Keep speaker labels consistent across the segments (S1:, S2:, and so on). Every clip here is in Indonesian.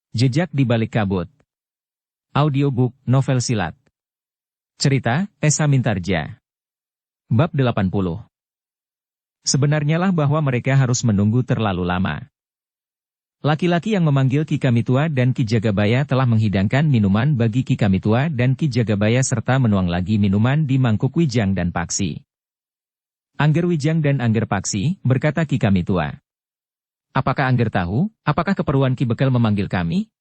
S1: Jejak di Balik Kabut. Audiobook novel silat. Cerita, Esa Mintarja. Bab 80. Sebenarnya lah bahwa mereka harus menunggu terlalu lama. Laki-laki yang memanggil Ki Kamitua dan Ki Jagabaya telah menghidangkan minuman bagi Ki Kamitua dan Ki Jagabaya serta menuang lagi minuman di mangkuk Wijang dan Paksi. Angger Wijang dan Angger Paksi, berkata Ki Kamitua. Apakah Angger tahu, apakah keperluan Ki Bekel memanggil kami?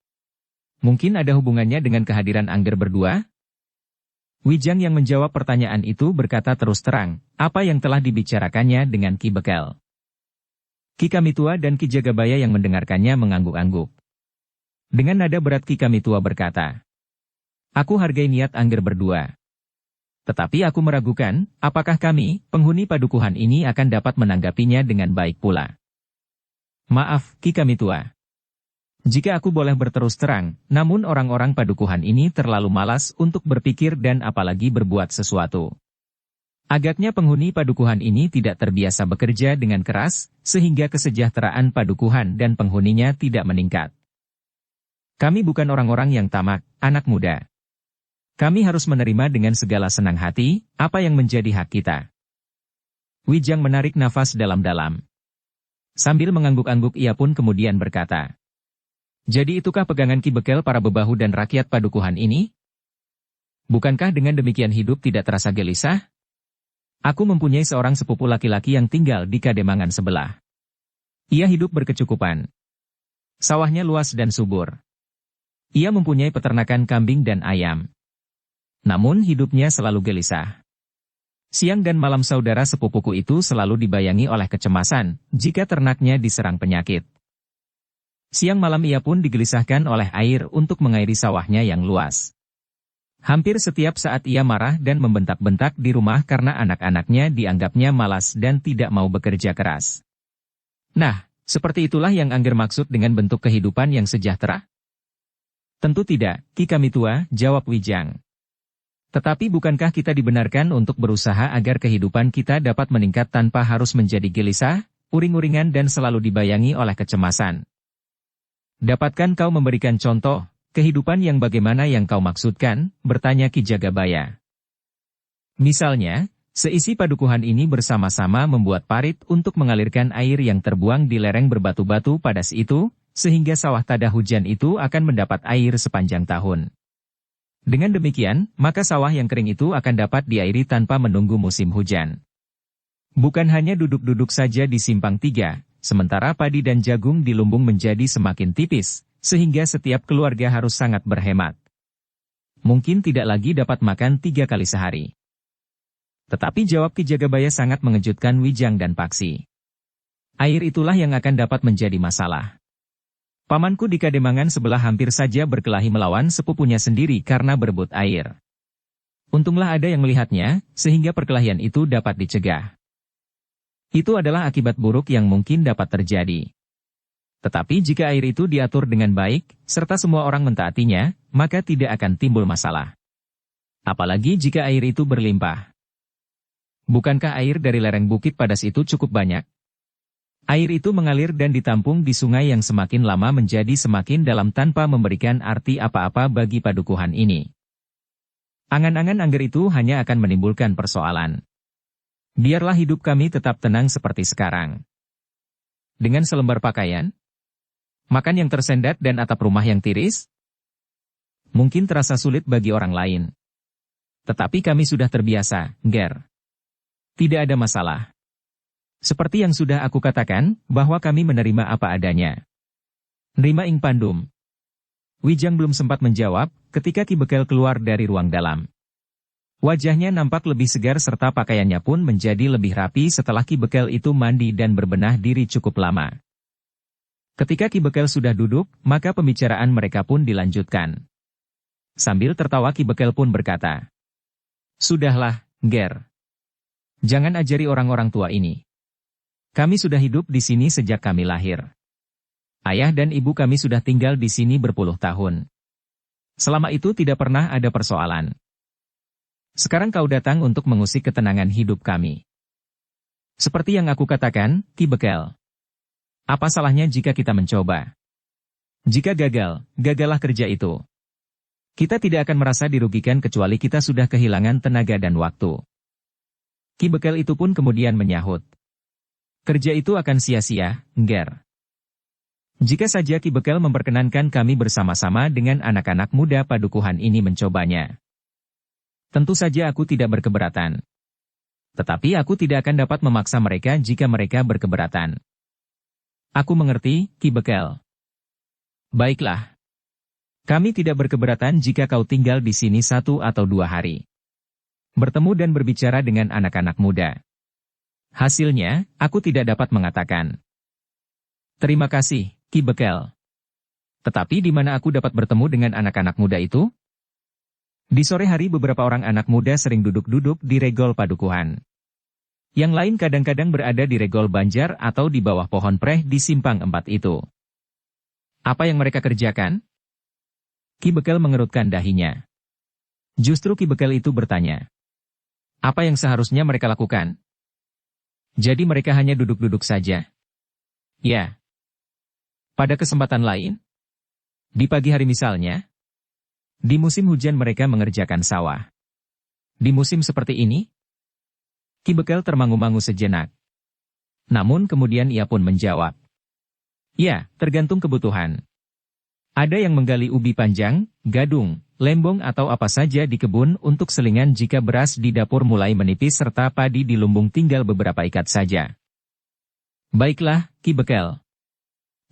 S1: Mungkin ada hubungannya dengan kehadiran Angger berdua? Wijang yang menjawab pertanyaan itu berkata terus terang, apa yang telah dibicarakannya dengan Ki Bekel. Ki Kamitua dan Ki Jagabaya yang mendengarkannya mengangguk-angguk. Dengan nada berat Ki Kamitua berkata, aku hargai niat Angger berdua. Tetapi aku meragukan, apakah kami, penghuni padukuhan ini akan dapat menanggapinya dengan baik pula. Maaf, Ki Kamitua. Jika aku boleh berterus terang, namun orang-orang padukuhan ini terlalu malas untuk berpikir dan apalagi berbuat sesuatu. Agaknya penghuni padukuhan ini tidak terbiasa bekerja dengan keras, sehingga kesejahteraan padukuhan dan penghuninya tidak meningkat. Kami bukan orang-orang yang tamak, anak muda. Kami harus menerima dengan segala senang hati, apa yang menjadi hak kita. Wijang menarik nafas dalam-dalam. Sambil mengangguk-angguk ia pun kemudian berkata, jadi itukah pegangan Ki Bekel para bebahu dan rakyat padukuhan ini? Bukankah dengan demikian hidup tidak terasa gelisah? Aku mempunyai seorang sepupu laki-laki yang tinggal di Kademangan sebelah. Ia hidup berkecukupan. Sawahnya luas dan subur. Ia mempunyai peternakan kambing dan ayam. Namun hidupnya selalu gelisah. Siang dan malam saudara sepupuku itu selalu dibayangi oleh kecemasan, jika ternaknya diserang penyakit. Siang malam ia pun digelisahkan oleh air untuk mengairi sawahnya yang luas. Hampir setiap saat ia marah dan membentak-bentak di rumah karena anak-anaknya dianggapnya malas dan tidak mau bekerja keras. Nah, seperti itulah yang Angger maksud dengan bentuk kehidupan yang sejahtera? Tentu tidak, Ki Kamitua, jawab Wijang. Tetapi bukankah kita dibenarkan untuk berusaha agar kehidupan kita dapat meningkat tanpa harus menjadi gelisah, uring-uringan dan selalu dibayangi oleh kecemasan? Dapatkah kau memberikan contoh, kehidupan yang bagaimana yang kau maksudkan, bertanya Ki Jagabaya. Misalnya, seisi padukuhan ini bersama-sama membuat parit untuk mengalirkan air yang terbuang di lereng berbatu-batu padas itu, sehingga sawah tada hujan itu akan mendapat air sepanjang tahun. Dengan demikian, maka sawah yang kering itu akan dapat diairi tanpa menunggu musim hujan. Bukan hanya duduk-duduk saja di simpang tiga, sementara padi dan jagung di lumbung menjadi semakin tipis, sehingga setiap keluarga harus sangat berhemat. Mungkin tidak lagi dapat makan 3 kali sehari. Tetapi jawab Ki Jagabaya sangat mengejutkan Wijang dan Paksi. Air itulah yang akan dapat menjadi masalah. Pamanku di Kademangan sebelah hampir saja berkelahi melawan sepupunya sendiri karena berebut air. Untunglah ada yang melihatnya, sehingga perkelahian itu dapat dicegah. Itu adalah akibat buruk yang mungkin dapat terjadi. Tetapi jika air itu diatur dengan baik, serta semua orang mentaatinya, maka tidak akan timbul masalah. Apalagi jika air itu berlimpah. Bukankah air dari lereng Bukit Padas itu cukup banyak? Air itu mengalir dan ditampung di sungai yang semakin lama menjadi semakin dalam tanpa memberikan arti apa-apa bagi padukuhan ini. Angan-angan Angger itu hanya akan menimbulkan persoalan. Biarlah hidup kami tetap tenang seperti sekarang. Dengan selembar pakaian, makan yang tersendat dan atap rumah yang tiris, mungkin terasa sulit bagi orang lain. Tetapi kami sudah terbiasa, Nger. Tidak ada masalah. Seperti yang sudah aku katakan, bahwa kami menerima apa adanya. Nerima ing pandum. Wijang belum sempat menjawab, ketika Ki Bekel keluar dari ruang dalam. Wajahnya nampak lebih segar serta pakaiannya pun menjadi lebih rapi setelah Ki Bekel itu mandi dan berbenah diri cukup lama. Ketika Ki Bekel sudah duduk, maka pembicaraan mereka pun dilanjutkan. Sambil tertawa Ki Bekel pun berkata, sudahlah, Nger. Jangan ajari orang-orang tua ini. Kami sudah hidup di sini sejak kami lahir. Ayah dan ibu kami sudah tinggal di sini berpuluh tahun. Selama itu tidak pernah ada persoalan. Sekarang kau datang untuk mengusik ketenangan hidup kami. Seperti yang aku katakan, Ki Bekel. Apa salahnya jika kita mencoba? Jika gagal, gagallah kerja itu. Kita tidak akan merasa dirugikan kecuali kita sudah kehilangan tenaga dan waktu. Ki Bekel itu pun kemudian menyahut. Kerja itu akan sia-sia, Nger. Jika saja Ki Bekel memperkenankan kami bersama-sama dengan anak-anak muda padukuhan ini mencobanya. Tentu saja aku tidak berkeberatan. Tetapi aku tidak akan dapat memaksa mereka jika mereka berkeberatan. Aku mengerti, Ki Bekel. Baiklah. Kami tidak berkeberatan jika kau tinggal di sini 1 atau 2 hari. Bertemu dan berbicara dengan anak-anak muda. Hasilnya, aku tidak dapat mengatakan. Terima kasih, Ki Bekel. Tetapi di mana aku dapat bertemu dengan anak-anak muda itu? Di sore hari beberapa orang anak muda sering duduk-duduk di regol padukuhan. Yang lain kadang-kadang berada di regol banjar atau di bawah pohon preh di simpang 4 itu. Apa yang mereka kerjakan? Ki Bekel mengerutkan dahinya. Justru Ki Bekel itu bertanya. Apa yang seharusnya mereka lakukan? Jadi mereka hanya duduk-duduk saja. Ya. Pada kesempatan lain? Di pagi hari misalnya? Di musim hujan mereka mengerjakan sawah. Di musim seperti ini? Ki Bekel termangu-mangu sejenak. Namun kemudian ia pun menjawab. Ya, tergantung kebutuhan. Ada yang menggali ubi panjang, gadung, lembong atau apa saja di kebun untuk selingan jika beras di dapur mulai menipis serta padi di lumbung tinggal beberapa ikat saja. Baiklah, Ki Bekel.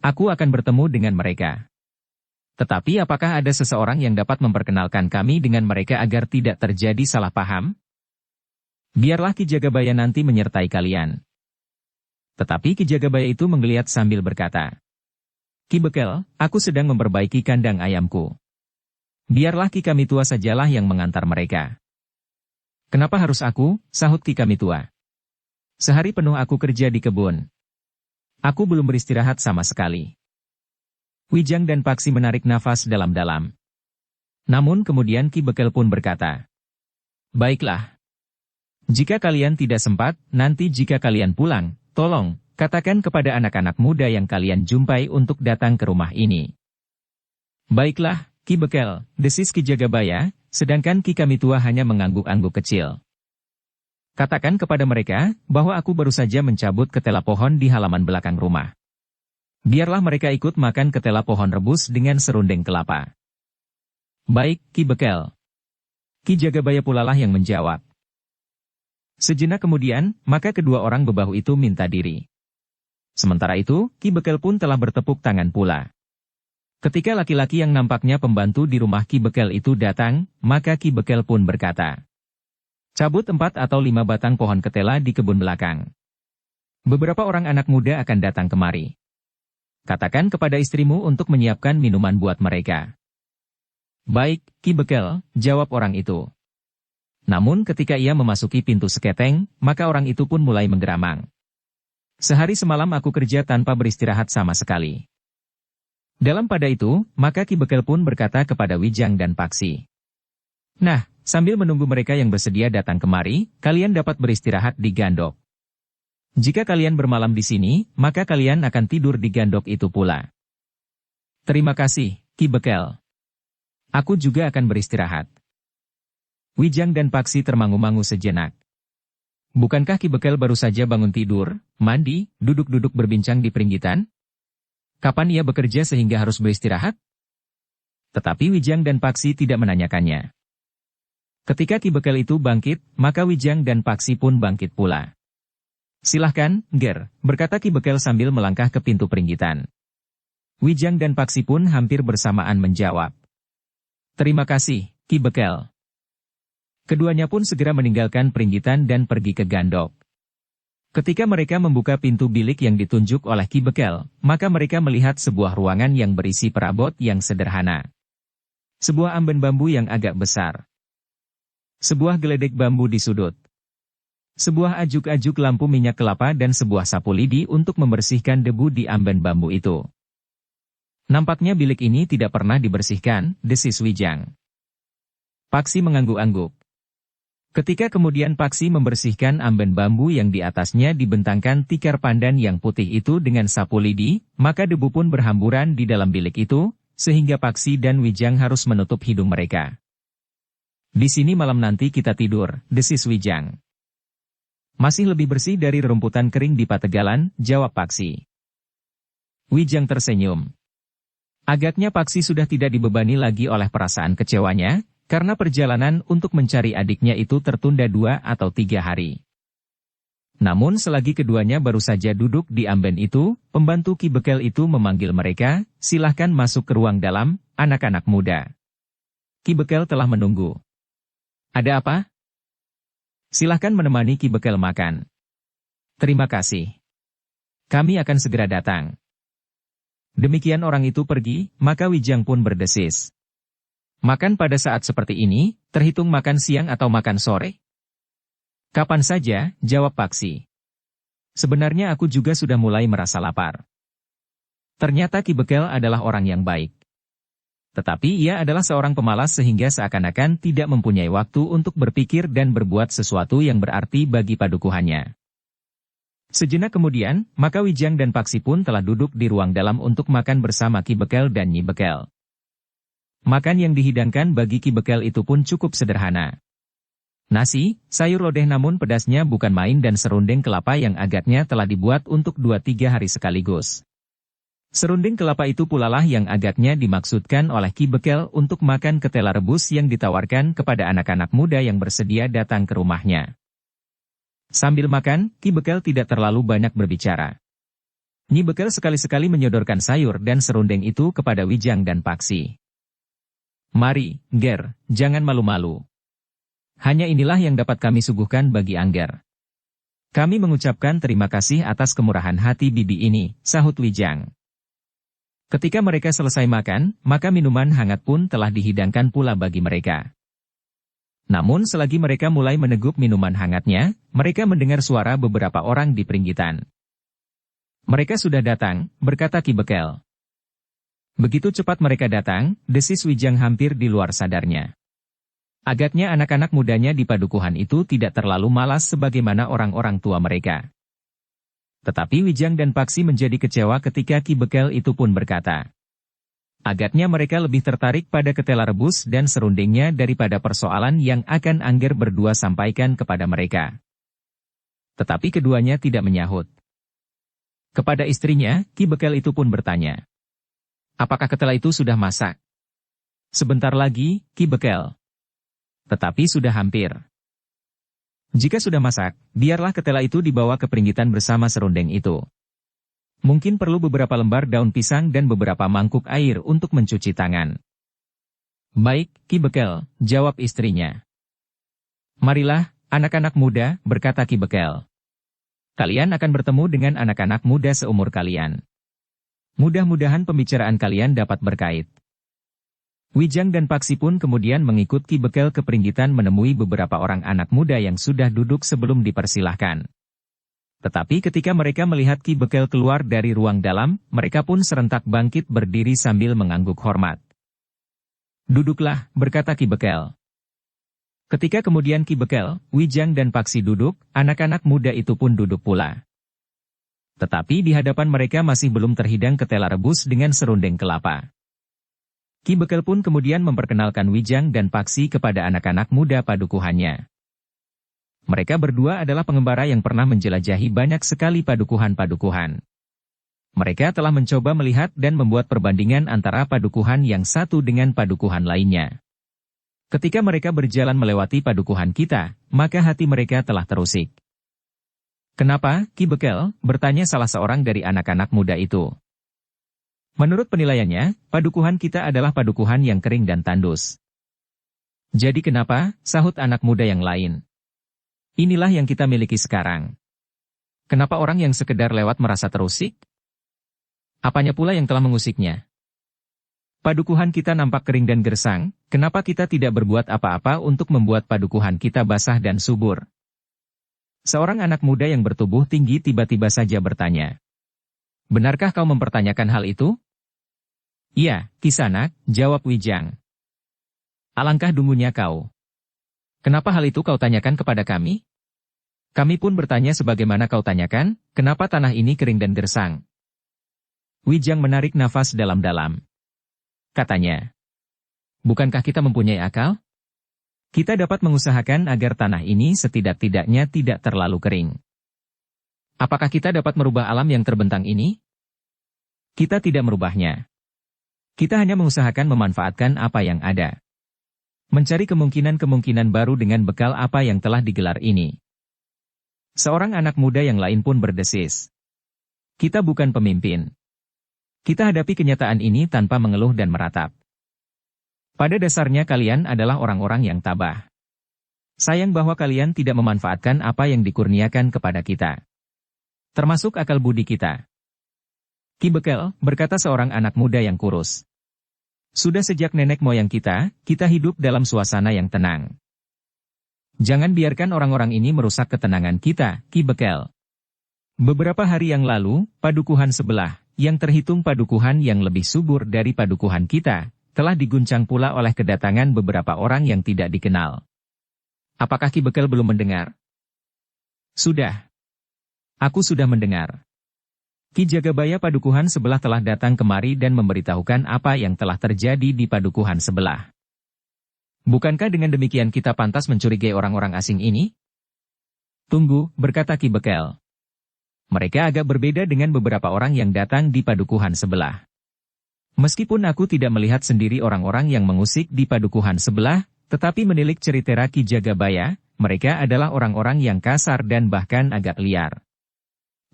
S1: Aku akan bertemu dengan mereka. Tetapi apakah ada seseorang yang dapat memperkenalkan kami dengan mereka agar tidak terjadi salah paham? Biarlah Ki Jagabaya nanti menyertai kalian. Tetapi Ki Jagabaya itu menggeliat sambil berkata, Ki Bekel, aku sedang memperbaiki kandang ayamku. Biarlah Ki Kamitua sajalah yang mengantar mereka. Kenapa harus aku, sahut Ki Kamitua. Sehari penuh aku kerja di kebun. Aku belum beristirahat sama sekali. Wijang dan Paksi menarik nafas dalam-dalam. Namun kemudian Ki Bekel pun berkata, baiklah. Jika kalian tidak sempat, nanti jika kalian pulang, tolong, katakan kepada anak-anak muda yang kalian jumpai untuk datang ke rumah ini. Baiklah, Ki Bekel, desis Ki Jagabaya, sedangkan Ki Kamitua hanya mengangguk-angguk kecil. Katakan kepada mereka, bahwa aku baru saja mencabut ketela pohon di halaman belakang rumah. Biarlah mereka ikut makan ketela pohon rebus dengan serundeng kelapa. Baik, Ki Bekel. Ki Jagabaya pulalah yang menjawab. Sejenak kemudian, maka kedua orang bebahu itu minta diri. Sementara itu, Ki Bekel pun telah bertepuk tangan pula. Ketika laki-laki yang nampaknya pembantu di rumah Ki Bekel itu datang, maka Ki Bekel pun berkata, cabut 4 atau 5 batang pohon ketela di kebun belakang. Beberapa orang anak muda akan datang kemari. Katakan kepada istrimu untuk menyiapkan minuman buat mereka. Baik, Ki Bekel, jawab orang itu. Namun ketika ia memasuki pintu seketeng, maka orang itu pun mulai menggeramang. Sehari semalam aku kerja tanpa beristirahat sama sekali. Dalam pada itu, maka Ki Bekel pun berkata kepada Wijang dan Paksi. Nah, sambil menunggu mereka yang bersedia datang kemari, kalian dapat beristirahat di gandok. Jika kalian bermalam di sini, maka kalian akan tidur di gandok itu pula. Terima kasih, Ki Bekel. Aku juga akan beristirahat. Wijang dan Paksi termangu-mangu sejenak. Bukankah Ki Bekel baru saja bangun tidur, mandi, duduk-duduk berbincang di peringgitan? Kapan ia bekerja sehingga harus beristirahat? Tetapi Wijang dan Paksi tidak menanyakannya. Ketika Ki Bekel itu bangkit, maka Wijang dan Paksi pun bangkit pula. Silahkan, Ger, berkata Ki Bekel sambil melangkah ke pintu peringgitan. Wijang dan Paksi pun hampir bersamaan menjawab. Terima kasih, Ki Bekel. Keduanya pun segera meninggalkan peringgitan dan pergi ke gandok. Ketika mereka membuka pintu bilik yang ditunjuk oleh Ki Bekel, maka mereka melihat sebuah ruangan yang berisi perabot yang sederhana. Sebuah amben bambu yang agak besar. Sebuah geledek bambu di sudut. Sebuah ajuk-ajuk lampu minyak kelapa dan sebuah sapu lidi untuk membersihkan debu di amben bambu itu. Nampaknya bilik ini tidak pernah dibersihkan, desis Wijang. Paksi mengangguk-angguk. Ketika kemudian Paksi membersihkan amben bambu yang di atasnya dibentangkan tikar pandan yang putih itu dengan sapu lidi, maka debu pun berhamburan di dalam bilik itu, sehingga Paksi dan Wijang harus menutup hidung mereka. Di sini malam nanti kita tidur, desis Wijang. Masih lebih bersih dari rerumputan kering di Pategalan, jawab Paksi. Wijang tersenyum. Agaknya Paksi sudah tidak dibebani lagi oleh perasaan kecewanya, karena perjalanan untuk mencari adiknya itu tertunda 2 atau 3 hari. Namun selagi keduanya baru saja duduk di amben itu, pembantu Ki Bekel itu memanggil mereka, silahkan masuk ke ruang dalam, anak-anak muda. Ki Bekel telah menunggu. Ada apa? Silahkan menemani Ki Bekel makan. Terima kasih. Kami akan segera datang. Demikian orang itu pergi, maka Wijang pun berdesis. Makan pada saat seperti ini, terhitung makan siang atau makan sore? Kapan saja, jawab Paksi. Sebenarnya aku juga sudah mulai merasa lapar. Ternyata Ki Bekel adalah orang yang baik. Tetapi ia adalah seorang pemalas sehingga seakan-akan tidak mempunyai waktu untuk berpikir dan berbuat sesuatu yang berarti bagi padukuhannya. Sejenak kemudian, maka Wijang dan Paksi pun telah duduk di ruang dalam untuk makan bersama Ki Bekel dan Nyi Bekel. Makan yang dihidangkan bagi Ki Bekel itu pun cukup sederhana. Nasi, sayur lodeh namun pedasnya bukan main dan serundeng kelapa yang agaknya telah dibuat untuk 2-3 hari sekaligus. Serundeng kelapa itu pula lah yang agaknya dimaksudkan oleh Ki Bekel untuk makan ketela rebus yang ditawarkan kepada anak-anak muda yang bersedia datang ke rumahnya. Sambil makan, Ki Bekel tidak terlalu banyak berbicara. Nyi Bekel sekali-sekali menyodorkan sayur dan serundeng itu kepada Wijang dan Paksi. Mari, Ger, jangan malu-malu. Hanya inilah yang dapat kami suguhkan bagi Angger. Kami mengucapkan terima kasih atas kemurahan hati bibi ini, sahut Wijang. Ketika mereka selesai makan, maka minuman hangat pun telah dihidangkan pula bagi mereka. Namun selagi mereka mulai menegup minuman hangatnya, mereka mendengar suara beberapa orang di peringgitan. Mereka sudah datang, berkata Ki Bekel. Begitu cepat mereka datang, desis Wijang hampir di luar sadarnya. Agaknya anak-anak mudanya di padukuhan itu tidak terlalu malas sebagaimana orang-orang tua mereka. Tetapi Wijang dan Paksi menjadi kecewa ketika Ki Bekel itu pun berkata. Agaknya mereka lebih tertarik pada ketela rebus dan serundengnya daripada persoalan yang akan Angger berdua sampaikan kepada mereka. Tetapi keduanya tidak menyahut. Kepada istrinya, Ki Bekel itu pun bertanya. Apakah ketela itu sudah masak? Sebentar lagi, Ki Bekel. Tetapi sudah hampir. Jika sudah masak, biarlah ketela itu dibawa ke peringgitan bersama serundeng itu. Mungkin perlu beberapa lembar daun pisang dan beberapa mangkuk air untuk mencuci tangan. Baik, Ki Bekel, jawab istrinya. Marilah, anak-anak muda, berkata Ki Bekel. Kalian akan bertemu dengan anak-anak muda seumur kalian. Mudah-mudahan pembicaraan kalian dapat berkait. Wijang dan Paksi pun kemudian mengikut Ki Bekel ke peringgitan menemui beberapa orang anak muda yang sudah duduk sebelum dipersilahkan. Tetapi ketika mereka melihat Ki Bekel keluar dari ruang dalam, mereka pun serentak bangkit berdiri sambil mengangguk hormat. Duduklah, berkata Ki Bekel. Ketika kemudian Ki Bekel, Wijang dan Paksi duduk, anak-anak muda itu pun duduk pula. Tetapi di hadapan mereka masih belum terhidang ketela rebus dengan serundeng kelapa. Ki Bekel pun kemudian memperkenalkan Wijang dan Paksi kepada anak-anak muda padukuhannya. Mereka berdua adalah pengembara yang pernah menjelajahi banyak sekali padukuhan-padukuhan. Mereka telah mencoba melihat dan membuat perbandingan antara padukuhan yang satu dengan padukuhan lainnya. Ketika mereka berjalan melewati padukuhan kita, maka hati mereka telah terusik. Kenapa, Ki Bekel? Bertanya salah seorang dari anak-anak muda itu. Menurut penilaiannya, padukuhan kita adalah padukuhan yang kering dan tandus. Jadi kenapa? Sahut anak muda yang lain. Inilah yang kita miliki sekarang. Kenapa orang yang sekedar lewat merasa terusik? Apanya pula yang telah mengusiknya? Padukuhan kita nampak kering dan gersang, kenapa kita tidak berbuat apa-apa untuk membuat padukuhan kita basah dan subur? Seorang anak muda yang bertubuh tinggi tiba-tiba saja bertanya. Benarkah kau mempertanyakan hal itu? Iya, Kisanak, jawab Wijang. Alangkah dungunya kau. Kenapa hal itu kau tanyakan kepada kami? Kami pun bertanya sebagaimana kau tanyakan, kenapa tanah ini kering dan gersang? Wijang menarik nafas dalam-dalam. Katanya, bukankah kita mempunyai akal? Kita dapat mengusahakan agar tanah ini setidak-tidaknya tidak terlalu kering. Apakah kita dapat merubah alam yang terbentang ini? Kita tidak merubahnya. Kita hanya mengusahakan memanfaatkan apa yang ada. Mencari kemungkinan-kemungkinan baru dengan bekal apa yang telah digelar ini. Seorang anak muda yang lain pun berdesis. Kita bukan pemimpin. Kita hadapi kenyataan ini tanpa mengeluh dan meratap. Pada dasarnya kalian adalah orang-orang yang tabah. Sayang bahwa kalian tidak memanfaatkan apa yang dikurniakan kepada kita. Termasuk akal budi kita. Ki Bekel, berkata seorang anak muda yang kurus. Sudah sejak nenek moyang kita hidup dalam suasana yang tenang. Jangan biarkan orang-orang ini merusak ketenangan kita, Ki Bekel. Beberapa hari yang lalu, padukuhan sebelah, yang terhitung padukuhan yang lebih subur dari padukuhan kita, telah diguncang pula oleh kedatangan beberapa orang yang tidak dikenal. Apakah Ki Bekel belum mendengar? Sudah. Aku sudah mendengar. Ki Jagabaya padukuhan sebelah telah datang kemari dan memberitahukan apa yang telah terjadi di padukuhan sebelah. Bukankah dengan demikian kita pantas mencurigai orang-orang asing ini? Tunggu, berkata Ki Bekel. Mereka agak berbeda dengan beberapa orang yang datang di padukuhan sebelah. Meskipun aku tidak melihat sendiri orang-orang yang mengusik di padukuhan sebelah, tetapi menilik cerita Ki Jagabaya, mereka adalah orang-orang yang kasar dan bahkan agak liar.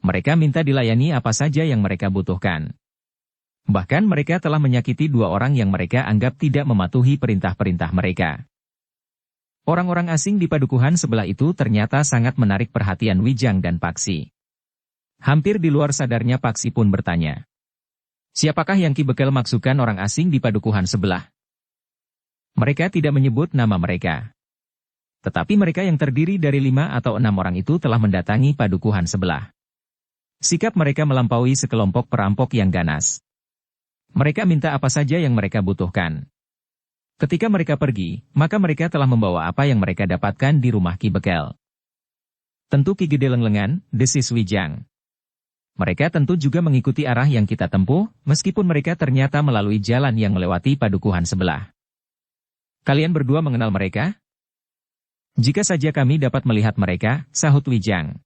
S1: Mereka minta dilayani apa saja yang mereka butuhkan. Bahkan mereka telah menyakiti dua orang yang mereka anggap tidak mematuhi perintah-perintah mereka. Orang-orang asing di padukuhan sebelah itu ternyata sangat menarik perhatian Wijang dan Paksi. Hampir di luar sadarnya Paksi pun bertanya. Siapakah yang Ki Bekel maksudkan orang asing di padukuhan sebelah? Mereka tidak menyebut nama mereka. Tetapi mereka yang terdiri dari 5 atau 6 orang itu telah mendatangi padukuhan sebelah. Sikap mereka melampaui sekelompok perampok yang ganas. Mereka minta apa saja yang mereka butuhkan. Ketika mereka pergi, maka mereka telah membawa apa yang mereka dapatkan di rumah Ki Bekel. Tentu Ki Gede Lenglengan, desis Wijang. Mereka tentu juga mengikuti arah yang kita tempuh, meskipun mereka ternyata melalui jalan yang melewati padukuhan sebelah. Kalian berdua mengenal mereka? Jika saja kami dapat melihat mereka, sahut Wijang.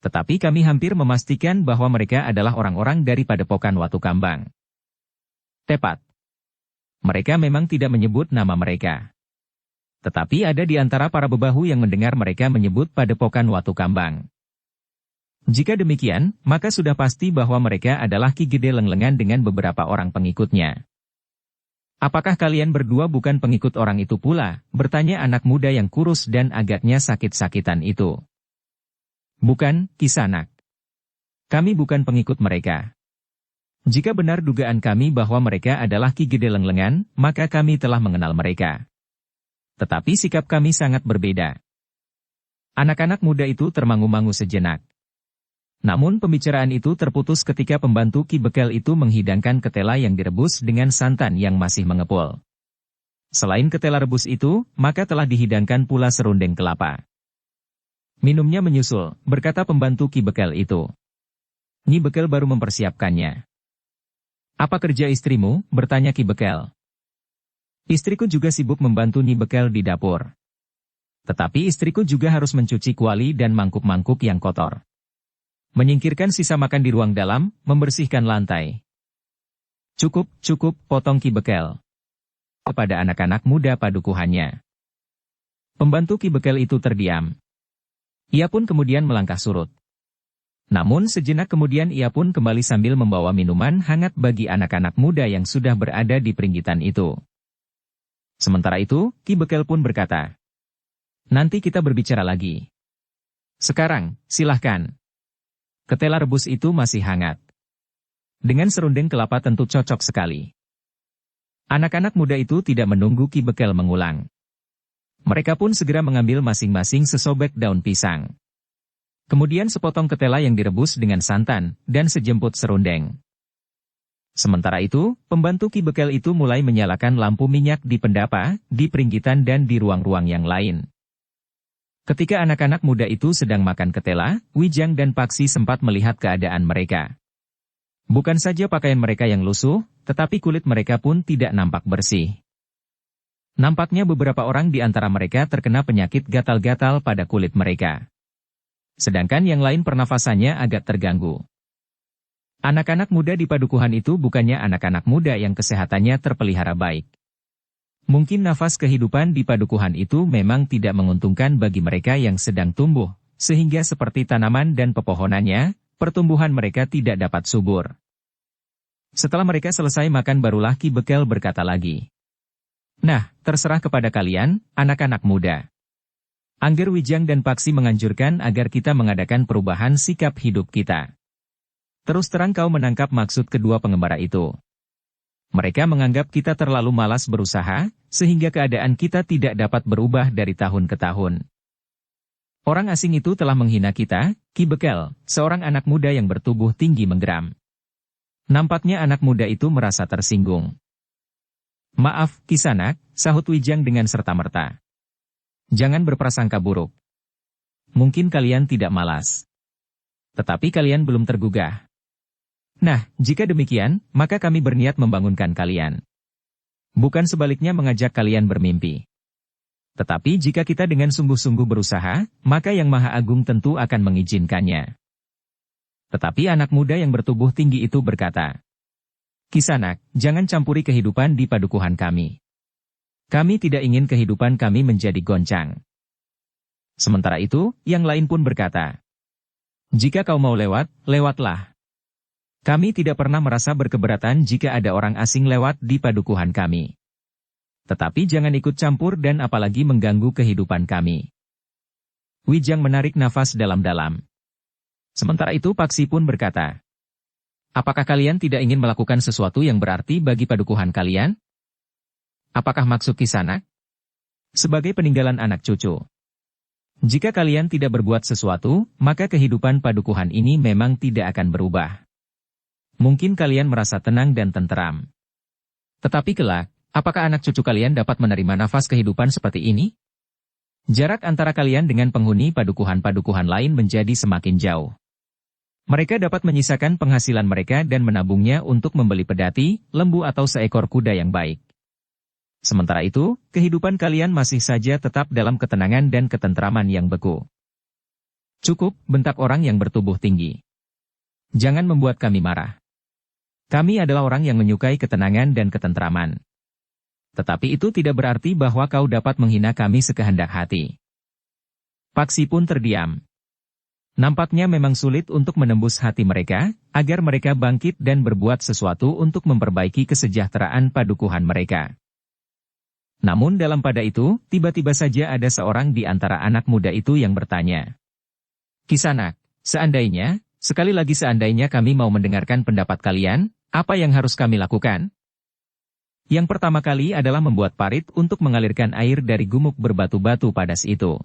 S1: Tetapi kami hampir memastikan bahwa mereka adalah orang-orang dari Padepokan Watu Kambang. Tepat. Mereka memang tidak menyebut nama mereka. Tetapi ada di antara para bebahu yang mendengar mereka menyebut Padepokan Watu Kambang. Jika demikian, maka sudah pasti bahwa mereka adalah Ki Gede Lenglengan dengan beberapa orang pengikutnya. Apakah kalian berdua bukan pengikut orang itu pula? Bertanya anak muda yang kurus dan agaknya sakit-sakitan itu. Bukan, Kisanak. Kami bukan pengikut mereka. Jika benar dugaan kami bahwa mereka adalah Ki Gede Lenglengan, maka kami telah mengenal mereka. Tetapi sikap kami sangat berbeda. Anak-anak muda itu termangu-mangu sejenak. Namun pembicaraan itu terputus ketika pembantu Ki Bekel itu menghidangkan ketela yang direbus dengan santan yang masih mengepul. Selain ketela rebus itu, maka telah dihidangkan pula serundeng kelapa. Minumnya menyusul, berkata pembantu Ki Bekel itu. Nyi Bekel baru mempersiapkannya. Apa kerja istrimu? Bertanya Ki Bekel. Istriku juga sibuk membantu Nyi Bekel di dapur. Tetapi istriku juga harus mencuci kuali dan mangkuk-mangkuk yang kotor. Menyingkirkan sisa makan di ruang dalam, membersihkan lantai. Cukup, potong Ki Bekel. Kepada anak-anak muda padukuhannya. Pembantu Ki Bekel itu terdiam. Ia pun kemudian melangkah surut. Namun sejenak kemudian ia pun kembali sambil membawa minuman hangat bagi anak-anak muda yang sudah berada di peringgitan itu. Sementara itu, Ki Bekel pun berkata, nanti kita berbicara lagi. Sekarang, silahkan. Ketela rebus itu masih hangat. Dengan serundeng kelapa tentu cocok sekali. Anak-anak muda itu tidak menunggu Ki Bekel mengulang. Mereka pun segera mengambil masing-masing sesobek daun pisang. Kemudian sepotong ketela yang direbus dengan santan, dan sejemput serundeng. Sementara itu, pembantu Ki Bekel itu mulai menyalakan lampu minyak di pendapa, di peringgitan dan di ruang-ruang yang lain. Ketika anak-anak muda itu sedang makan ketela, Wijang dan Paksi sempat melihat keadaan mereka. Bukan saja pakaian mereka yang lusuh, tetapi kulit mereka pun tidak nampak bersih. Nampaknya beberapa orang di antara mereka terkena penyakit gatal-gatal pada kulit mereka. Sedangkan yang lain pernafasannya agak terganggu. Anak-anak muda di padukuhan itu bukannya anak-anak muda yang kesehatannya terpelihara baik. Mungkin nafas kehidupan di padukuhan itu memang tidak menguntungkan bagi mereka yang sedang tumbuh, sehingga seperti tanaman dan pepohonannya, pertumbuhan mereka tidak dapat subur. Setelah mereka selesai makan barulah Ki Bekel berkata lagi. Nah, terserah kepada kalian, anak-anak muda. Angger Wijang dan Paksi menganjurkan agar kita mengadakan perubahan sikap hidup kita. Terus terang kau menangkap maksud kedua pengembara itu. Mereka menganggap kita terlalu malas berusaha, sehingga keadaan kita tidak dapat berubah dari tahun ke tahun. Orang asing itu telah menghina kita, Ki Bekel, seorang anak muda yang bertubuh tinggi menggeram. Nampaknya anak muda itu merasa tersinggung. Maaf, Kisanak, sahut Wijang dengan serta-merta. Jangan berprasangka buruk. Mungkin kalian tidak malas. Tetapi kalian belum tergugah. Nah, jika demikian, maka kami berniat membangunkan kalian. Bukan sebaliknya mengajak kalian bermimpi. Tetapi jika kita dengan sungguh-sungguh berusaha, maka Yang Maha Agung tentu akan mengizinkannya. Tetapi anak muda yang bertubuh tinggi itu berkata, Kisanak, jangan campuri kehidupan di padukuhan kami. Kami tidak ingin kehidupan kami menjadi goncang. Sementara itu, yang lain pun berkata, jika kau mau lewat, lewatlah. Kami tidak pernah merasa berkeberatan jika ada orang asing lewat di padukuhan kami. Tetapi jangan ikut campur dan apalagi mengganggu kehidupan kami. Wijang menarik nafas dalam-dalam. Sementara itu Paksi pun berkata, apakah kalian tidak ingin melakukan sesuatu yang berarti bagi padukuhan kalian? Apakah maksud Kisanak? Sebagai peninggalan anak cucu. Jika kalian tidak berbuat sesuatu, maka kehidupan padukuhan ini memang tidak akan berubah. Mungkin kalian merasa tenang dan tenteram. Tetapi kelak, apakah anak cucu kalian dapat menerima nafas kehidupan seperti ini? Jarak antara kalian dengan penghuni padukuhan-padukuhan lain menjadi semakin jauh. Mereka dapat menyisakan penghasilan mereka dan menabungnya untuk membeli pedati, lembu atau seekor kuda yang baik. Sementara itu, kehidupan kalian masih saja tetap dalam ketenangan dan ketenteraman yang beku. Cukup, bentak orang yang bertubuh tinggi. Jangan membuat kami marah. Kami adalah orang yang menyukai ketenangan dan ketenteraman. Tetapi itu tidak berarti bahwa kau dapat menghina kami sekehendak hati. Paksi pun terdiam. Nampaknya memang sulit untuk menembus hati mereka, agar mereka bangkit dan berbuat sesuatu untuk memperbaiki kesejahteraan padukuhan mereka. Namun dalam pada itu, tiba-tiba saja ada seorang di antara anak muda itu yang bertanya. Kisanak, seandainya, sekali lagi seandainya kami mau mendengarkan pendapat kalian, apa yang harus kami lakukan? Yang pertama kali adalah membuat parit untuk mengalirkan air dari gumuk berbatu-batu padas itu.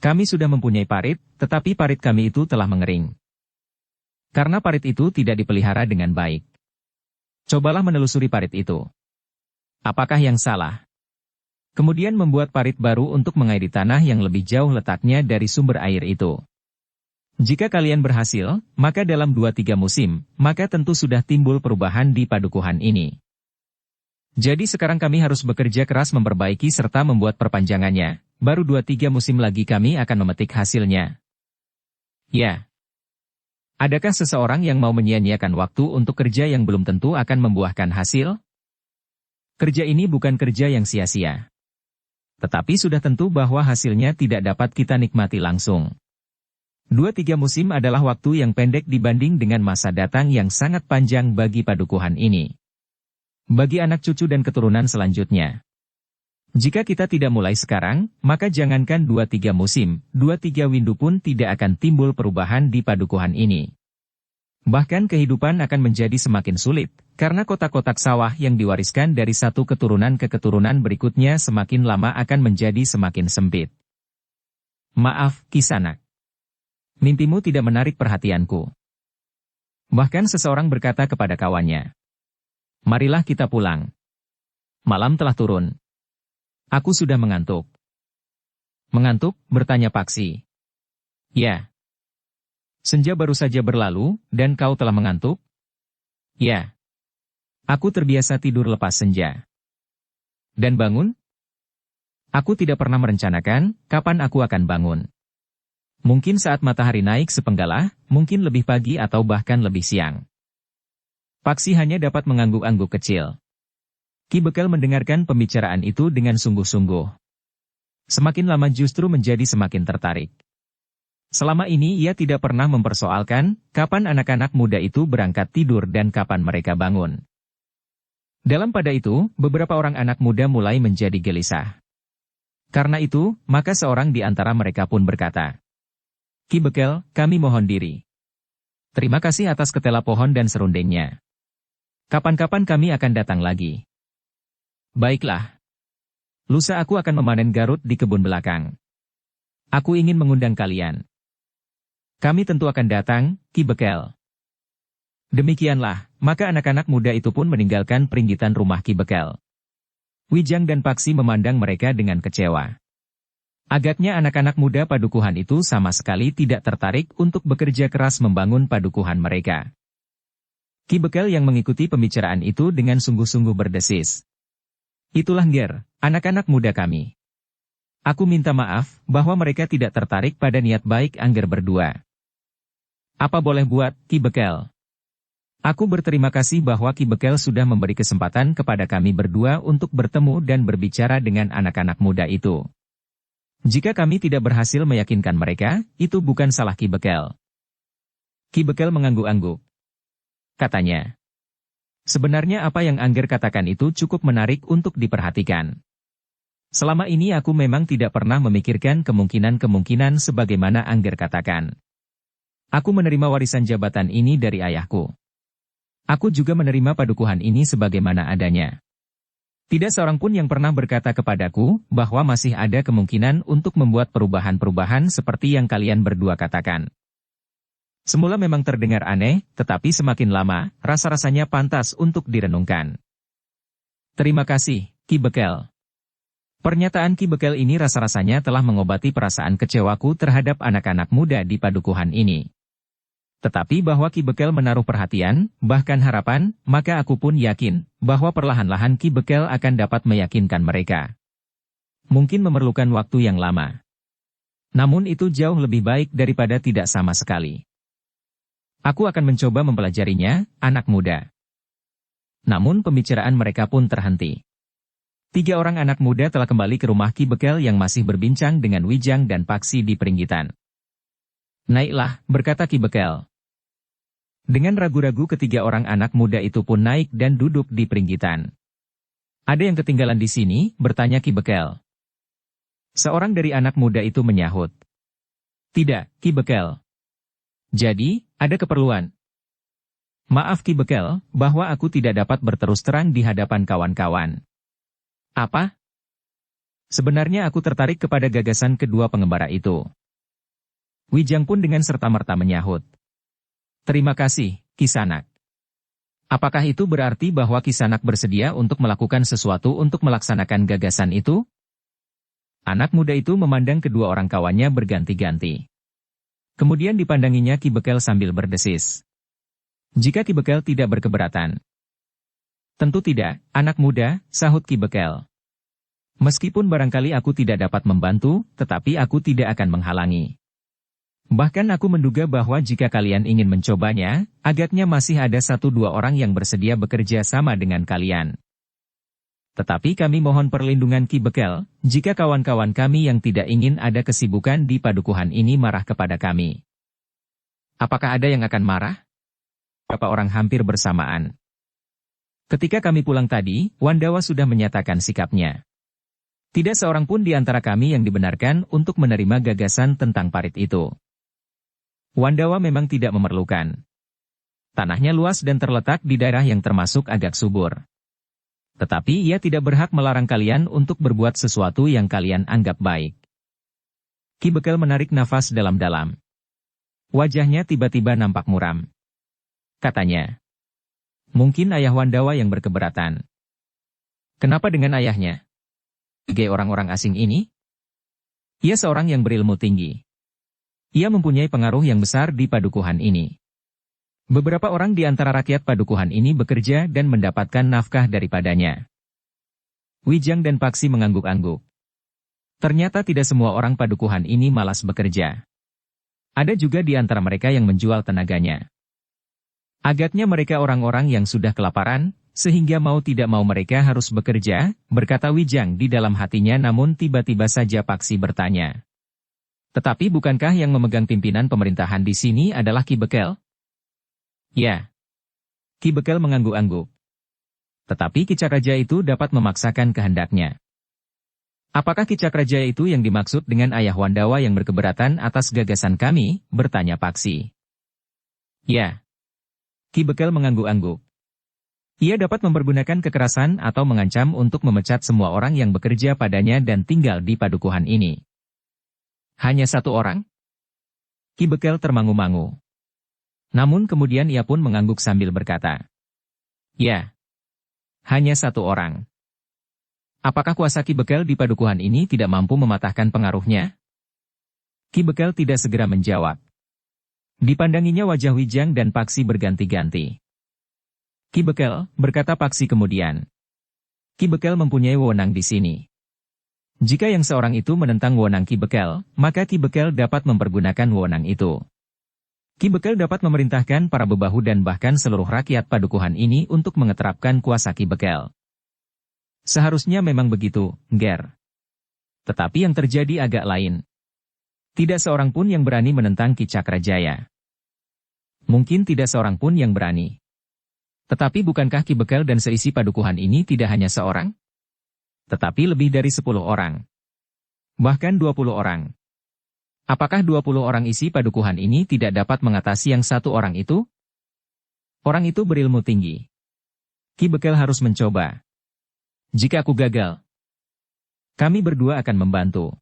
S1: Kami sudah mempunyai parit, tetapi parit kami itu telah mengering. Karena parit itu tidak dipelihara dengan baik. Cobalah menelusuri parit itu. Apakah yang salah? Kemudian membuat parit baru untuk mengairi tanah yang lebih jauh letaknya dari sumber air itu. Jika kalian berhasil, maka dalam 2-3 musim, maka tentu sudah timbul perubahan di padukuhan ini. Jadi sekarang kami harus bekerja keras memperbaiki serta membuat perpanjangannya, baru 2-3 musim lagi kami akan memetik hasilnya. Ya. Adakah seseorang yang mau menyia-nyiakan waktu untuk kerja yang belum tentu akan membuahkan hasil? Kerja ini bukan kerja yang sia-sia. Tetapi sudah tentu bahwa hasilnya tidak dapat kita nikmati langsung. 2-3 musim adalah waktu yang pendek dibanding dengan masa datang yang sangat panjang bagi padukuhan ini. Bagi anak cucu dan keturunan selanjutnya. Jika kita tidak mulai sekarang, maka jangankan 2-3 musim, 2-3 windu pun tidak akan timbul perubahan di padukuhan ini. Bahkan kehidupan akan menjadi semakin sulit, karena kotak-kotak sawah yang diwariskan dari satu keturunan ke keturunan berikutnya semakin lama akan menjadi semakin sempit. Maaf, Kisanak. Mimpimu tidak menarik perhatianku. Bahkan seseorang berkata kepada kawannya, "Marilah kita pulang. Malam telah turun. Aku sudah mengantuk." "Mengantuk?" bertanya Paksi. "Ya." "Senja baru saja berlalu, dan kau telah mengantuk?" "Ya. Aku terbiasa tidur lepas senja." "Dan bangun?" "Aku tidak pernah merencanakan kapan aku akan bangun. Mungkin saat matahari naik sepenggalah, mungkin lebih pagi atau bahkan lebih siang." Paksi hanya dapat mengangguk-angguk kecil. Ki Bekel mendengarkan pembicaraan itu dengan sungguh-sungguh. Semakin lama justru menjadi semakin tertarik. Selama ini ia tidak pernah mempersoalkan kapan anak-anak muda itu berangkat tidur dan kapan mereka bangun. Dalam pada itu, beberapa orang anak muda mulai menjadi gelisah. Karena itu, maka seorang di antara mereka pun berkata, "Ki Bekel, kami mohon diri. Terima kasih atas ketela pohon dan serundengnya. Kapan-kapan kami akan datang lagi." "Baiklah. Lusa aku akan memanen garut di kebun belakang. Aku ingin mengundang kalian." "Kami tentu akan datang, Ki Bekel." Demikianlah, maka anak-anak muda itu pun meninggalkan peringgitan rumah Ki Bekel. Wijang dan Paksi memandang mereka dengan kecewa. Agaknya anak-anak muda padukuhan itu sama sekali tidak tertarik untuk bekerja keras membangun padukuhan mereka. Ki Bekel yang mengikuti pembicaraan itu dengan sungguh-sungguh berdesis. "Itulah Nger, anak-anak muda kami. Aku minta maaf bahwa mereka tidak tertarik pada niat baik Angger berdua. Apa boleh buat, Ki Bekel? Aku berterima kasih bahwa Ki Bekel sudah memberi kesempatan kepada kami berdua untuk bertemu dan berbicara dengan anak-anak muda itu. Jika kami tidak berhasil meyakinkan mereka, itu bukan salah Ki Bekel." Ki Bekel mengangguk-angguk. Katanya, "Sebenarnya apa yang Angger katakan itu cukup menarik untuk diperhatikan. Selama ini aku memang tidak pernah memikirkan kemungkinan-kemungkinan sebagaimana Angger katakan. Aku menerima warisan jabatan ini dari ayahku. Aku juga menerima padukuhan ini sebagaimana adanya. Tidak seorang pun yang pernah berkata kepadaku bahwa masih ada kemungkinan untuk membuat perubahan-perubahan seperti yang kalian berdua katakan. Semula memang terdengar aneh, tetapi semakin lama, rasa-rasanya pantas untuk direnungkan." "Terima kasih, Ki Bekel." Pernyataan Ki Bekel ini rasa-rasanya telah mengobati perasaan kecewaku terhadap anak-anak muda di padukuhan ini. Tetapi bahwa Ki Bekel menaruh perhatian, bahkan harapan, maka aku pun yakin bahwa perlahan-lahan Ki Bekel akan dapat meyakinkan mereka. Mungkin memerlukan waktu yang lama. Namun itu jauh lebih baik daripada tidak sama sekali. Aku akan mencoba mempelajarinya, anak muda. Namun pembicaraan mereka pun terhenti. 3 orang anak muda telah kembali ke rumah Ki Bekel yang masih berbincang dengan Wijang dan Paksi di peringgitan. "Naiklah," berkata Ki Bekel. Dengan ragu-ragu ketiga orang anak muda itu pun naik dan duduk di peringgitan. "Ada yang ketinggalan di sini?" bertanya Ki Bekel. Seorang dari anak muda itu menyahut, "Tidak, Ki Bekel." "Jadi, ada keperluan?" "Maaf Ki Bekel, bahwa aku tidak dapat berterus terang di hadapan kawan-kawan." "Apa?" "Sebenarnya aku tertarik kepada gagasan kedua pengembara itu." Wijang pun dengan serta-merta menyahut, "Terima kasih, Kisanak. Apakah itu berarti bahwa Kisanak bersedia untuk melakukan sesuatu untuk melaksanakan gagasan itu?" Anak muda itu memandang kedua orang kawannya berganti-ganti. Kemudian dipandanginya Ki Bekel sambil berdesis. "Jika Ki Bekel tidak berkeberatan." "Tentu tidak, anak muda," sahut Ki Bekel. "Meskipun barangkali aku tidak dapat membantu, tetapi aku tidak akan menghalangi. Bahkan aku menduga bahwa jika kalian ingin mencobanya, agaknya masih ada 1-2 orang yang bersedia bekerja sama dengan kalian. Tetapi kami mohon perlindungan Ki Bekel, jika kawan-kawan kami yang tidak ingin ada kesibukan di padukuhan ini marah kepada kami." "Apakah ada yang akan marah?" Beberapa orang hampir bersamaan. "Ketika kami pulang tadi, Wandawa sudah menyatakan sikapnya. Tidak seorang pun di antara kami yang dibenarkan untuk menerima gagasan tentang parit itu. Wandawa memang tidak memerlukan. Tanahnya luas dan terletak di daerah yang termasuk agak subur. Tetapi ia tidak berhak melarang kalian untuk berbuat sesuatu yang kalian anggap baik." Ki Bekel menarik nafas dalam-dalam. Wajahnya tiba-tiba nampak muram. katanya. Mungkin ayah Wandawa yang berkeberatan. Kenapa dengan ayahnya? Orang-orang asing ini? Ia seorang yang berilmu tinggi. Ia mempunyai pengaruh yang besar di padukuhan ini. Beberapa orang di antara rakyat padukuhan ini bekerja dan mendapatkan nafkah daripadanya. Wijang dan Paksi mengangguk-angguk. Ternyata tidak semua orang padukuhan ini malas bekerja. Ada juga di antara mereka yang menjual tenaganya. Agaknya mereka orang-orang yang sudah kelaparan, sehingga mau tidak mau mereka harus bekerja, berkata Wijang di dalam hatinya, namun tiba-tiba saja Paksi bertanya. Tetapi bukankah yang memegang pimpinan pemerintahan di sini adalah Ki Bekel? Ya. Ki Bekel mengangguk-angguk. Tetapi Ki Cakraja itu dapat memaksakan kehendaknya. Apakah Ki Cakraja itu yang dimaksud dengan ayah Wandawa yang berkeberatan atas gagasan kami? Bertanya Paksi. Ya. Ki Bekel mengangguk-angguk. Ia dapat mempergunakan kekerasan atau mengancam untuk memecat semua orang yang bekerja padanya dan tinggal di padukuhan ini. Hanya satu orang? Ki Bekel termangu-mangu. Namun kemudian ia pun mengangguk sambil berkata. Ya. Hanya satu orang. Apakah kuasa Ki Bekel di padukuhan ini tidak mampu mematahkan pengaruhnya? Ki Bekel tidak segera menjawab. Dipandanginya wajah Wijang dan Paksi berganti-ganti. Ki Bekel, berkata Paksi kemudian. Ki Bekel mempunyai wewenang di sini. Jika yang seorang itu menentang wewenang Ki Bekel, maka Ki Bekel dapat mempergunakan wewenang itu. Ki Bekel dapat memerintahkan para bebahu dan bahkan seluruh rakyat padukuhan ini untuk mengeterapkan kuasa Ki Bekel. Seharusnya memang begitu, Ger. Tetapi yang terjadi agak lain. Tidak seorang pun yang berani menentang Ki Cakrajaya. Mungkin tidak seorang pun yang berani. Tetapi bukankah Ki Bekel dan seisi padukuhan ini tidak hanya seorang? Tetapi lebih dari 10 orang. Bahkan 20 orang. Apakah 20 orang isi padukuhan ini tidak dapat mengatasi yang satu orang itu? Orang itu berilmu tinggi. Ki Bekel harus mencoba. Jika aku gagal, kami berdua akan membantu.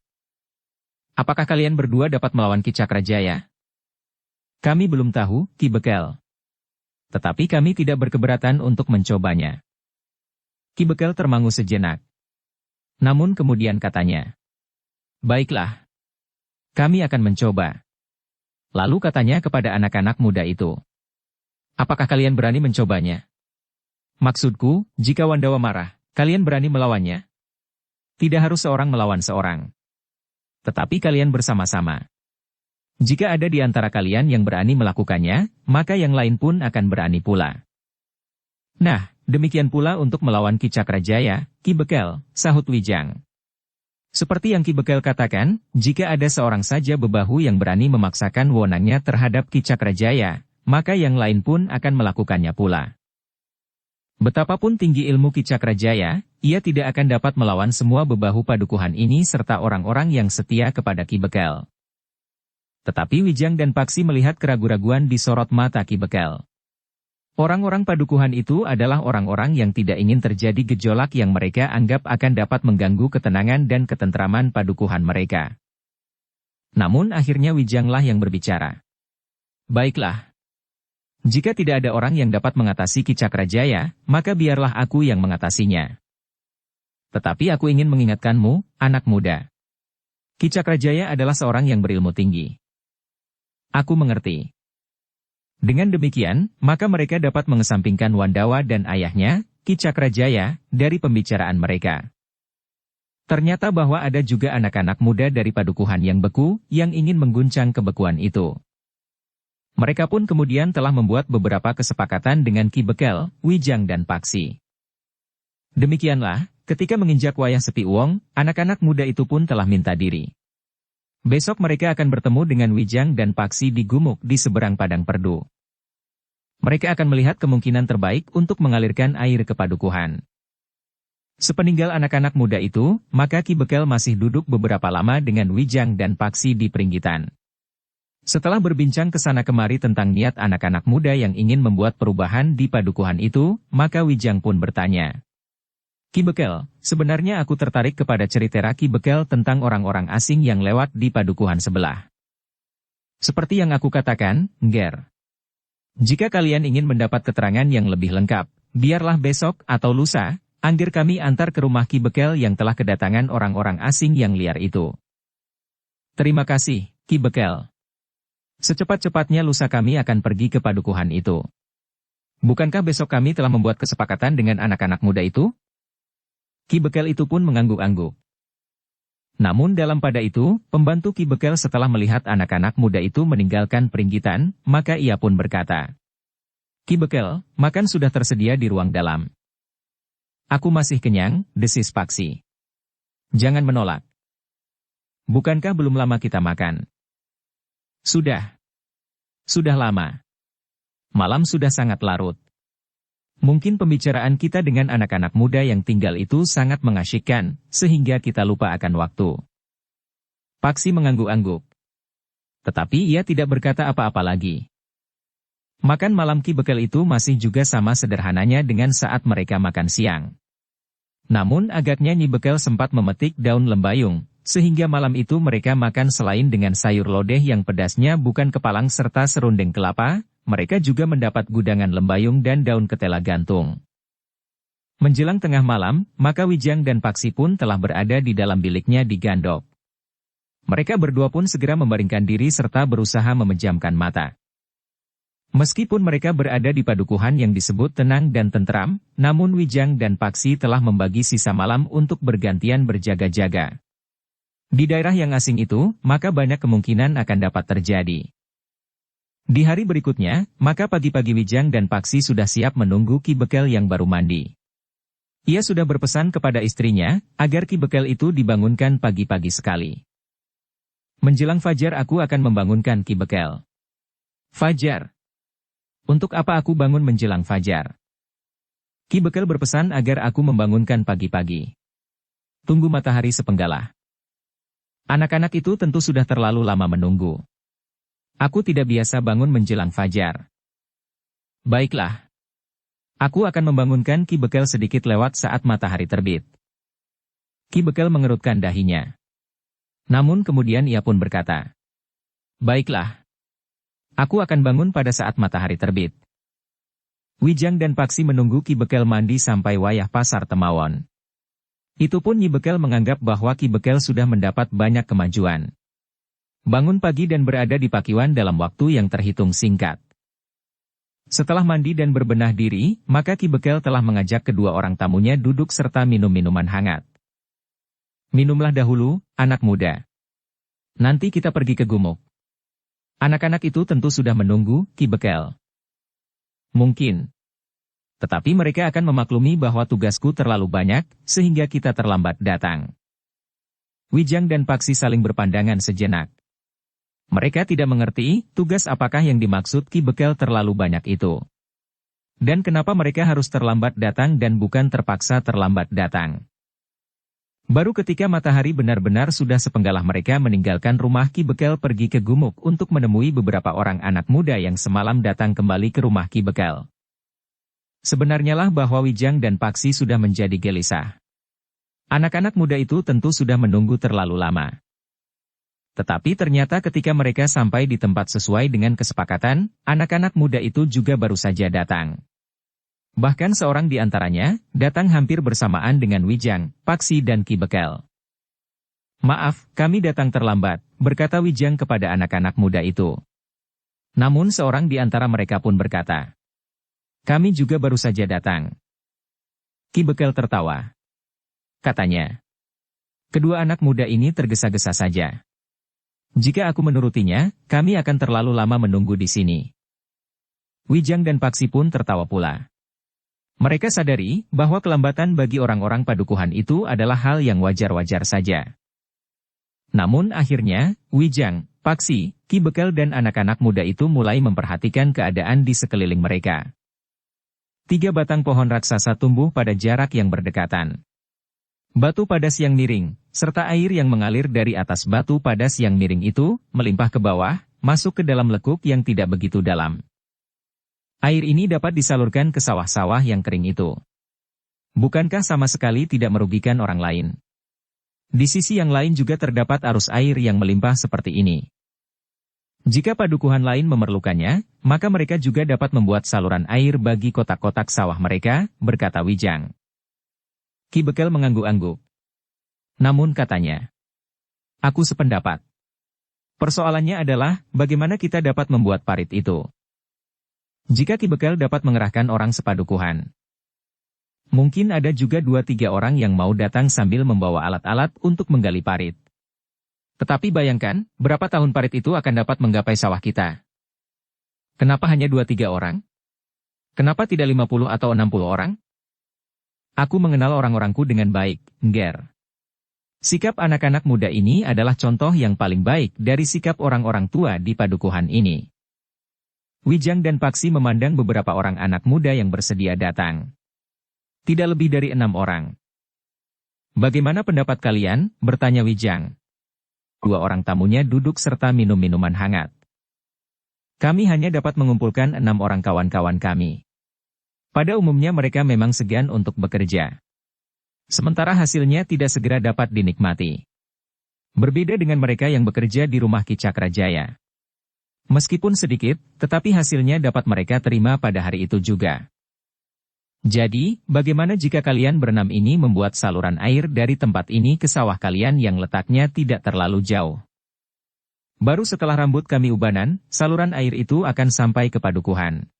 S1: Apakah kalian berdua dapat melawan Ki Cakrajaya? Kami belum tahu, Ki Bekel. Tetapi kami tidak berkeberatan untuk mencobanya. Ki Bekel termangu sejenak. Namun kemudian katanya. Baiklah. Kami akan mencoba. Lalu katanya kepada anak-anak muda itu. Apakah kalian berani mencobanya? Maksudku, jika Wandawa marah, kalian berani melawannya? Tidak harus seorang melawan seorang. Tetapi kalian bersama-sama. Jika ada di antara kalian yang berani melakukannya, maka yang lain pun akan berani pula. Nah, demikian pula untuk melawan Ki Cakrajaya, Ki Bekel, sahut Wijang. Seperti yang Ki Bekel katakan, jika ada seorang saja bebahu yang berani memaksakan wewenangnya terhadap Ki Cakrajaya, maka yang lain pun akan melakukannya pula. Betapapun tinggi ilmu Ki Cakrajaya, ia tidak akan dapat melawan semua bebahu padukuhan ini serta orang-orang yang setia kepada Ki Bekel. Tetapi Wijang dan Paksi melihat keraguan-raguan di sorot mata Ki Bekel. Orang-orang padukuhan itu adalah orang-orang yang tidak ingin terjadi gejolak yang mereka anggap akan dapat mengganggu ketenangan dan ketentraman padukuhan mereka. Namun akhirnya Wijanglah yang berbicara. Baiklah. Jika tidak ada orang yang dapat mengatasi Ki Cakrajaya, maka biarlah aku yang mengatasinya. Tetapi aku ingin mengingatkanmu, anak muda. Ki Cakrajaya adalah seorang yang berilmu tinggi. Aku mengerti. Dengan demikian, maka mereka dapat mengesampingkan Wandawa dan ayahnya, Ki Cakrajaya, dari pembicaraan mereka. Ternyata bahwa ada juga anak-anak muda dari padukuhan yang beku, yang ingin mengguncang kebekuan itu. Mereka pun kemudian telah membuat beberapa kesepakatan dengan Ki Bekel, Wijang dan Paksi. Demikianlah, ketika menginjak wayah sepi uang, anak-anak muda itu pun telah minta diri. Besok mereka akan bertemu dengan Wijang dan Paksi di gumuk di seberang padang perdu. Mereka akan melihat kemungkinan terbaik untuk mengalirkan air ke padukuhan. Sepeninggal anak-anak muda itu, maka Ki Bekel masih duduk beberapa lama dengan Wijang dan Paksi di peringgitan. Setelah berbincang ke sana kemari tentang niat anak-anak muda yang ingin membuat perubahan di padukuhan itu, maka Wijang pun bertanya. Ki Bekel, sebenarnya aku tertarik kepada cerita Ki Bekel tentang orang-orang asing yang lewat di padukuhan sebelah. Seperti yang aku katakan, Ger. Jika kalian ingin mendapat keterangan yang lebih lengkap, biarlah besok atau lusa, anggir kami antar ke rumah Ki Bekel yang telah kedatangan orang-orang asing yang liar itu. Terima kasih, Ki Bekel. Secepat-cepatnya lusa kami akan pergi ke padukuhan itu. Bukankah besok kami telah membuat kesepakatan dengan anak-anak muda itu? Ki Bekel itu pun mengangguk-angguk. Namun dalam pada itu, pembantu Ki Bekel setelah melihat anak-anak muda itu meninggalkan peringgitan, maka ia pun berkata, Ki Bekel, makan sudah tersedia di ruang dalam. Aku masih kenyang, desis Paksi. Jangan menolak. Bukankah belum lama kita makan? Sudah. Sudah lama. Malam sudah sangat larut. Mungkin pembicaraan kita dengan anak-anak muda yang tinggal itu sangat mengasyikkan, sehingga kita lupa akan waktu. Paksi mengangguk-angguk. Tetapi ia tidak berkata apa-apa lagi. Makan malam Ki Bekel itu masih juga sama sederhananya dengan saat mereka makan siang. Namun agaknya Nyi Bekel sempat memetik daun lembayung, sehingga malam itu mereka makan selain dengan sayur lodeh yang pedasnya bukan kepalang serta serundeng kelapa, mereka juga mendapat gudangan lembayung dan daun ketela gantung. Menjelang tengah malam, maka Wijang dan Paksi pun telah berada di dalam biliknya di Gandok. Mereka berdua pun segera membaringkan diri serta berusaha memejamkan mata. Meskipun mereka berada di padukuhan yang disebut tenang dan tentram, namun Wijang dan Paksi telah membagi sisa malam untuk bergantian berjaga-jaga. Di daerah yang asing itu, maka banyak kemungkinan akan dapat terjadi. Di hari berikutnya, maka pagi-pagi Wijang dan Paksi sudah siap menunggu Ki Bekel yang baru mandi. Ia sudah berpesan kepada istrinya, agar Ki Bekel itu dibangunkan pagi-pagi sekali. Menjelang fajar aku akan membangunkan Ki Bekel. Fajar. Untuk apa aku bangun menjelang fajar? Ki Bekel berpesan agar aku membangunkan pagi-pagi. Tunggu matahari sepenggalah. Anak-anak itu tentu sudah terlalu lama menunggu. Aku tidak biasa bangun menjelang fajar. Baiklah. Aku akan membangunkan Ki Bekel sedikit lewat saat matahari terbit. Ki Bekel mengerutkan dahinya. Namun kemudian ia pun berkata, Baiklah. Aku akan bangun pada saat matahari terbit. Wijang dan Paksi menunggu Ki Bekel mandi sampai wayah pasar Temawon. Itu pun Nyi Bekel menganggap bahwa Ki Bekel sudah mendapat banyak kemajuan. Bangun pagi dan berada di Pakiwan dalam waktu yang terhitung singkat. Setelah mandi dan berbenah diri, maka Ki Bekel telah mengajak kedua orang tamunya duduk serta minum minuman hangat. Minumlah dahulu, anak muda. Nanti kita pergi ke gumuk. Anak-anak itu tentu sudah menunggu, Ki Bekel. Mungkin. Tetapi mereka akan memaklumi bahwa tugasku terlalu banyak, sehingga kita terlambat datang. Wijang dan Paksi saling berpandangan sejenak. Mereka tidak mengerti, tugas apakah yang dimaksud Ki Bekel terlalu banyak itu. Dan kenapa mereka harus terlambat datang dan bukan terpaksa terlambat datang. Baru ketika matahari benar-benar sudah sepenggalah mereka meninggalkan rumah Ki Bekel pergi ke gumuk untuk menemui beberapa orang anak muda yang semalam datang kembali ke rumah Ki Bekel. Sebenarnya lah bahwa Wijang dan Paksi sudah menjadi gelisah. Anak-anak muda itu tentu sudah menunggu terlalu lama. Tetapi ternyata ketika mereka sampai di tempat sesuai dengan kesepakatan, anak-anak muda itu juga baru saja datang. Bahkan seorang di antaranya, datang hampir bersamaan dengan Wijang, Paksi dan Ki Bekel. Maaf, kami datang terlambat, berkata Wijang kepada anak-anak muda itu. Namun seorang di antara mereka pun berkata, kami juga baru saja datang. Ki Bekel tertawa. Katanya, kedua anak muda ini tergesa-gesa saja. Jika aku menurutinya, kami akan terlalu lama menunggu di sini. Wijang dan Paksi pun tertawa pula. Mereka sadari bahwa kelambatan bagi orang-orang padukuhan itu adalah hal yang wajar-wajar saja. Namun akhirnya, Wijang, Paksi, Ki Bekel dan anak-anak muda itu mulai memperhatikan keadaan di sekeliling mereka. 3 batang pohon raksasa tumbuh pada jarak yang berdekatan. Batu padas yang miring, serta air yang mengalir dari atas batu padas yang miring itu, melimpah ke bawah, masuk ke dalam lekuk yang tidak begitu dalam. Air ini dapat disalurkan ke sawah-sawah yang kering itu. Bukankah sama sekali tidak merugikan orang lain? Di sisi yang lain juga terdapat arus air yang melimpah seperti ini. Jika padukuhan lain memerlukannya, maka mereka juga dapat membuat saluran air bagi kotak-kotak sawah mereka, berkata Wijang. Ki Bekel mengangguk-angguk. Namun katanya, aku sependapat. Persoalannya adalah, bagaimana kita dapat membuat parit itu? Jika Ki Bekel dapat mengerahkan orang sepadukuhan, mungkin ada juga 2-3 orang yang mau datang sambil membawa alat-alat untuk menggali parit. Tetapi bayangkan, berapa tahun parit itu akan dapat menggapai sawah kita? Kenapa hanya 2-3 orang? Kenapa tidak 50 atau 60 orang? Aku mengenal orang-orangku dengan baik, Nger. Sikap anak-anak muda ini adalah contoh yang paling baik dari sikap orang-orang tua di padukuhan ini. Wijang dan Paksi memandang beberapa orang anak muda yang bersedia datang. Tidak lebih dari 6 orang. Bagaimana pendapat kalian? Bertanya Wijang. 2 orang tamunya duduk serta minum minuman hangat. Kami hanya dapat mengumpulkan 6 orang kawan-kawan kami. Pada umumnya mereka memang segan untuk bekerja. Sementara hasilnya tidak segera dapat dinikmati. Berbeda dengan mereka yang bekerja di rumah Ki Cakrajaya. Meskipun sedikit, tetapi hasilnya dapat mereka terima pada hari itu juga. Jadi, bagaimana jika kalian berenam ini membuat saluran air dari tempat ini ke sawah kalian yang letaknya tidak terlalu jauh? Baru setelah rambut kami ubanan, saluran air itu akan sampai ke padukuhan.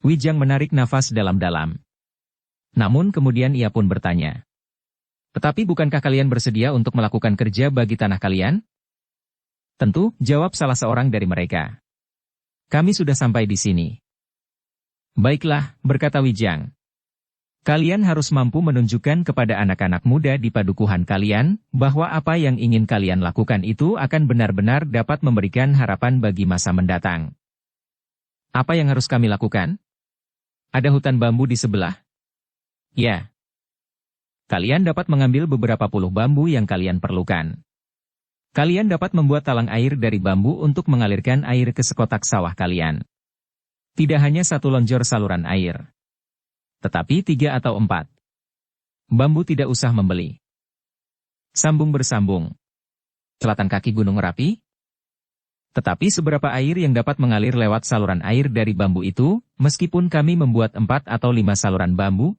S1: Wijang menarik nafas dalam-dalam. Namun kemudian ia pun bertanya. Tetapi bukankah kalian bersedia untuk melakukan kerja bagi tanah kalian? Tentu, jawab salah seorang dari mereka. Kami sudah sampai di sini. Baiklah, berkata Wijang. Kalian harus mampu menunjukkan kepada anak-anak muda di padukuhan kalian, bahwa apa yang ingin kalian lakukan itu akan benar-benar dapat memberikan harapan bagi masa mendatang. Apa yang harus kami lakukan? Ada hutan bambu di sebelah? Ya. Kalian dapat mengambil beberapa puluh bambu yang kalian perlukan. Kalian dapat membuat talang air dari bambu untuk mengalirkan air ke sekotak sawah kalian. Tidak hanya 1 lonjor saluran air, tetapi 3 atau 4. Bambu tidak usah membeli. Sambung bersambung. Selatan kaki Gunung Merapi? Tetapi seberapa air yang dapat mengalir lewat saluran air dari bambu itu, meskipun kami membuat 4 atau 5 saluran bambu?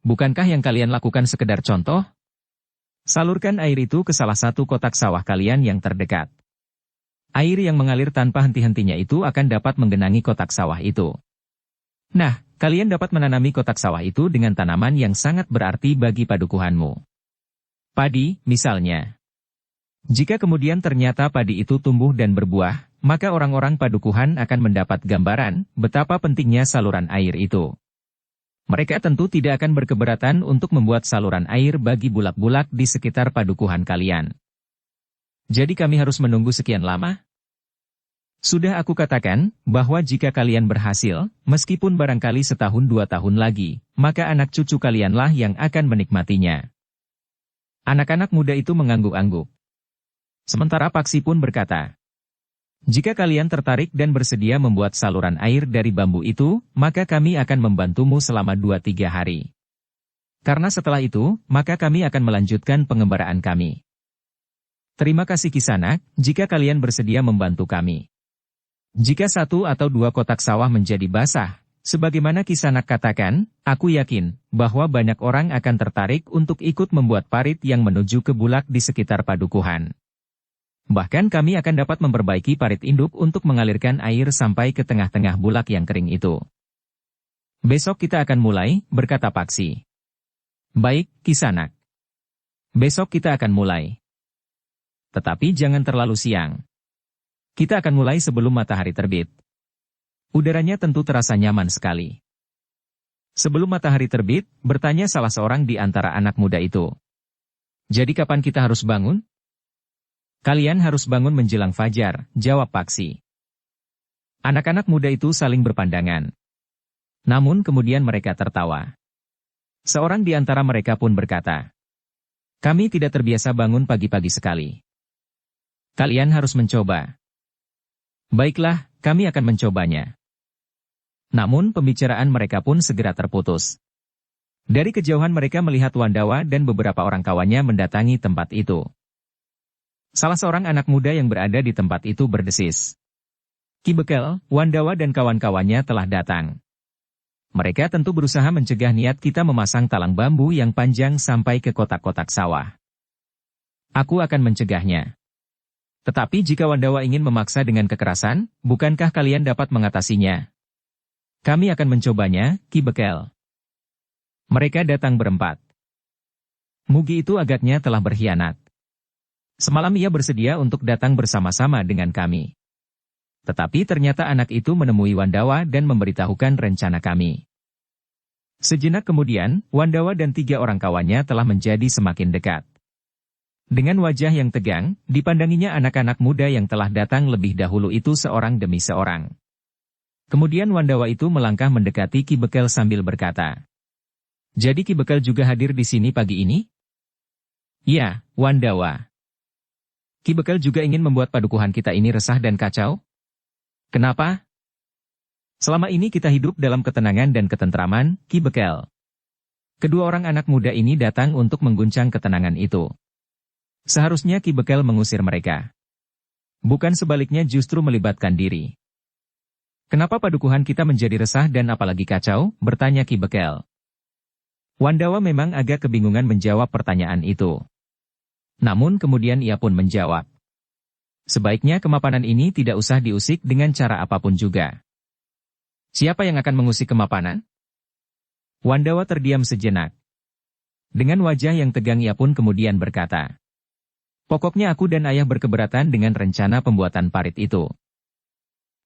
S1: Bukankah yang kalian lakukan sekedar contoh? Salurkan air itu ke salah satu kotak sawah kalian yang terdekat. Air yang mengalir tanpa henti-hentinya itu akan dapat menggenangi kotak sawah itu. Nah, kalian dapat menanami kotak sawah itu dengan tanaman yang sangat berarti bagi padukuhanmu. Padi, misalnya. Jika kemudian ternyata padi itu tumbuh dan berbuah, maka orang-orang padukuhan akan mendapat gambaran betapa pentingnya saluran air itu. Mereka tentu tidak akan berkeberatan untuk membuat saluran air bagi bulak-bulak di sekitar padukuhan kalian. Jadi kami harus menunggu sekian lama? Sudah aku katakan, bahwa jika kalian berhasil, meskipun barangkali 1-2 tahun lagi, maka anak cucu kalianlah yang akan menikmatinya. Anak-anak muda itu mengangguk-angguk. Sementara Paksi pun berkata, jika kalian tertarik dan bersedia membuat saluran air dari bambu itu, maka kami akan membantumu selama 2-3 hari. Karena setelah itu, maka kami akan melanjutkan pengembaraan kami. Terima kasih Kisanak, jika kalian bersedia membantu kami. Jika 1 atau 2 kotak sawah menjadi basah, sebagaimana Kisanak katakan, aku yakin bahwa banyak orang akan tertarik untuk ikut membuat parit yang menuju ke bulak di sekitar padukuhan. Bahkan kami akan dapat memperbaiki parit induk untuk mengalirkan air sampai ke tengah-tengah bulak yang kering itu. Besok kita akan mulai, berkata Paksi. Baik, Kisanak. Besok kita akan mulai. Tetapi jangan terlalu siang. Kita akan mulai sebelum matahari terbit. Udaranya tentu terasa nyaman sekali. Sebelum matahari terbit, bertanya salah seorang di antara anak muda itu. Jadi kapan kita harus bangun? Kalian harus bangun menjelang fajar, jawab Paksi. Anak-anak muda itu saling berpandangan. Namun kemudian mereka tertawa. Seorang di antara mereka pun berkata, kami tidak terbiasa bangun pagi-pagi sekali. Kalian harus mencoba. Baiklah, kami akan mencobanya. Namun pembicaraan mereka pun segera terputus. Dari kejauhan mereka melihat Wandawa dan beberapa orang kawannya mendatangi tempat itu. Salah seorang anak muda yang berada di tempat itu berdesis. Ki Bekel, Wandawa dan kawan-kawannya telah datang. Mereka tentu berusaha mencegah niat kita memasang talang bambu yang panjang sampai ke kotak-kotak sawah. Aku akan mencegahnya. Tetapi jika Wandawa ingin memaksa dengan kekerasan, bukankah kalian dapat mengatasinya? Kami akan mencobanya, Ki Bekel. Mereka datang berempat. Mugi itu agaknya telah berkhianat. Semalam ia bersedia untuk datang bersama-sama dengan kami. Tetapi ternyata anak itu menemui Wandawa dan memberitahukan rencana kami. Sejenak kemudian, Wandawa dan 3 orang kawannya telah menjadi semakin dekat. Dengan wajah yang tegang, dipandanginya anak-anak muda yang telah datang lebih dahulu itu seorang demi seorang. Kemudian Wandawa itu melangkah mendekati Ki Bekel sambil berkata, "Jadi Ki Bekel juga hadir di sini pagi ini?" "Ya, Wandawa. Ki Bekel juga ingin membuat padukuhan kita ini resah dan kacau?" "Kenapa?" "Selama ini kita hidup dalam ketenangan dan ketentraman, Ki Bekel. Kedua orang anak muda ini datang untuk mengguncang ketenangan itu. Seharusnya Ki Bekel mengusir mereka. Bukan sebaliknya justru melibatkan diri." "Kenapa padukuhan kita menjadi resah dan apalagi kacau?" bertanya Ki Bekel. Wandawa memang agak kebingungan menjawab pertanyaan itu. Namun kemudian ia pun menjawab. "Sebaiknya kemapanan ini tidak usah diusik dengan cara apapun juga." "Siapa yang akan mengusik kemapanan?" Wandawa terdiam sejenak. Dengan wajah yang tegang ia pun kemudian berkata, "Pokoknya aku dan ayah berkeberatan dengan rencana pembuatan parit itu."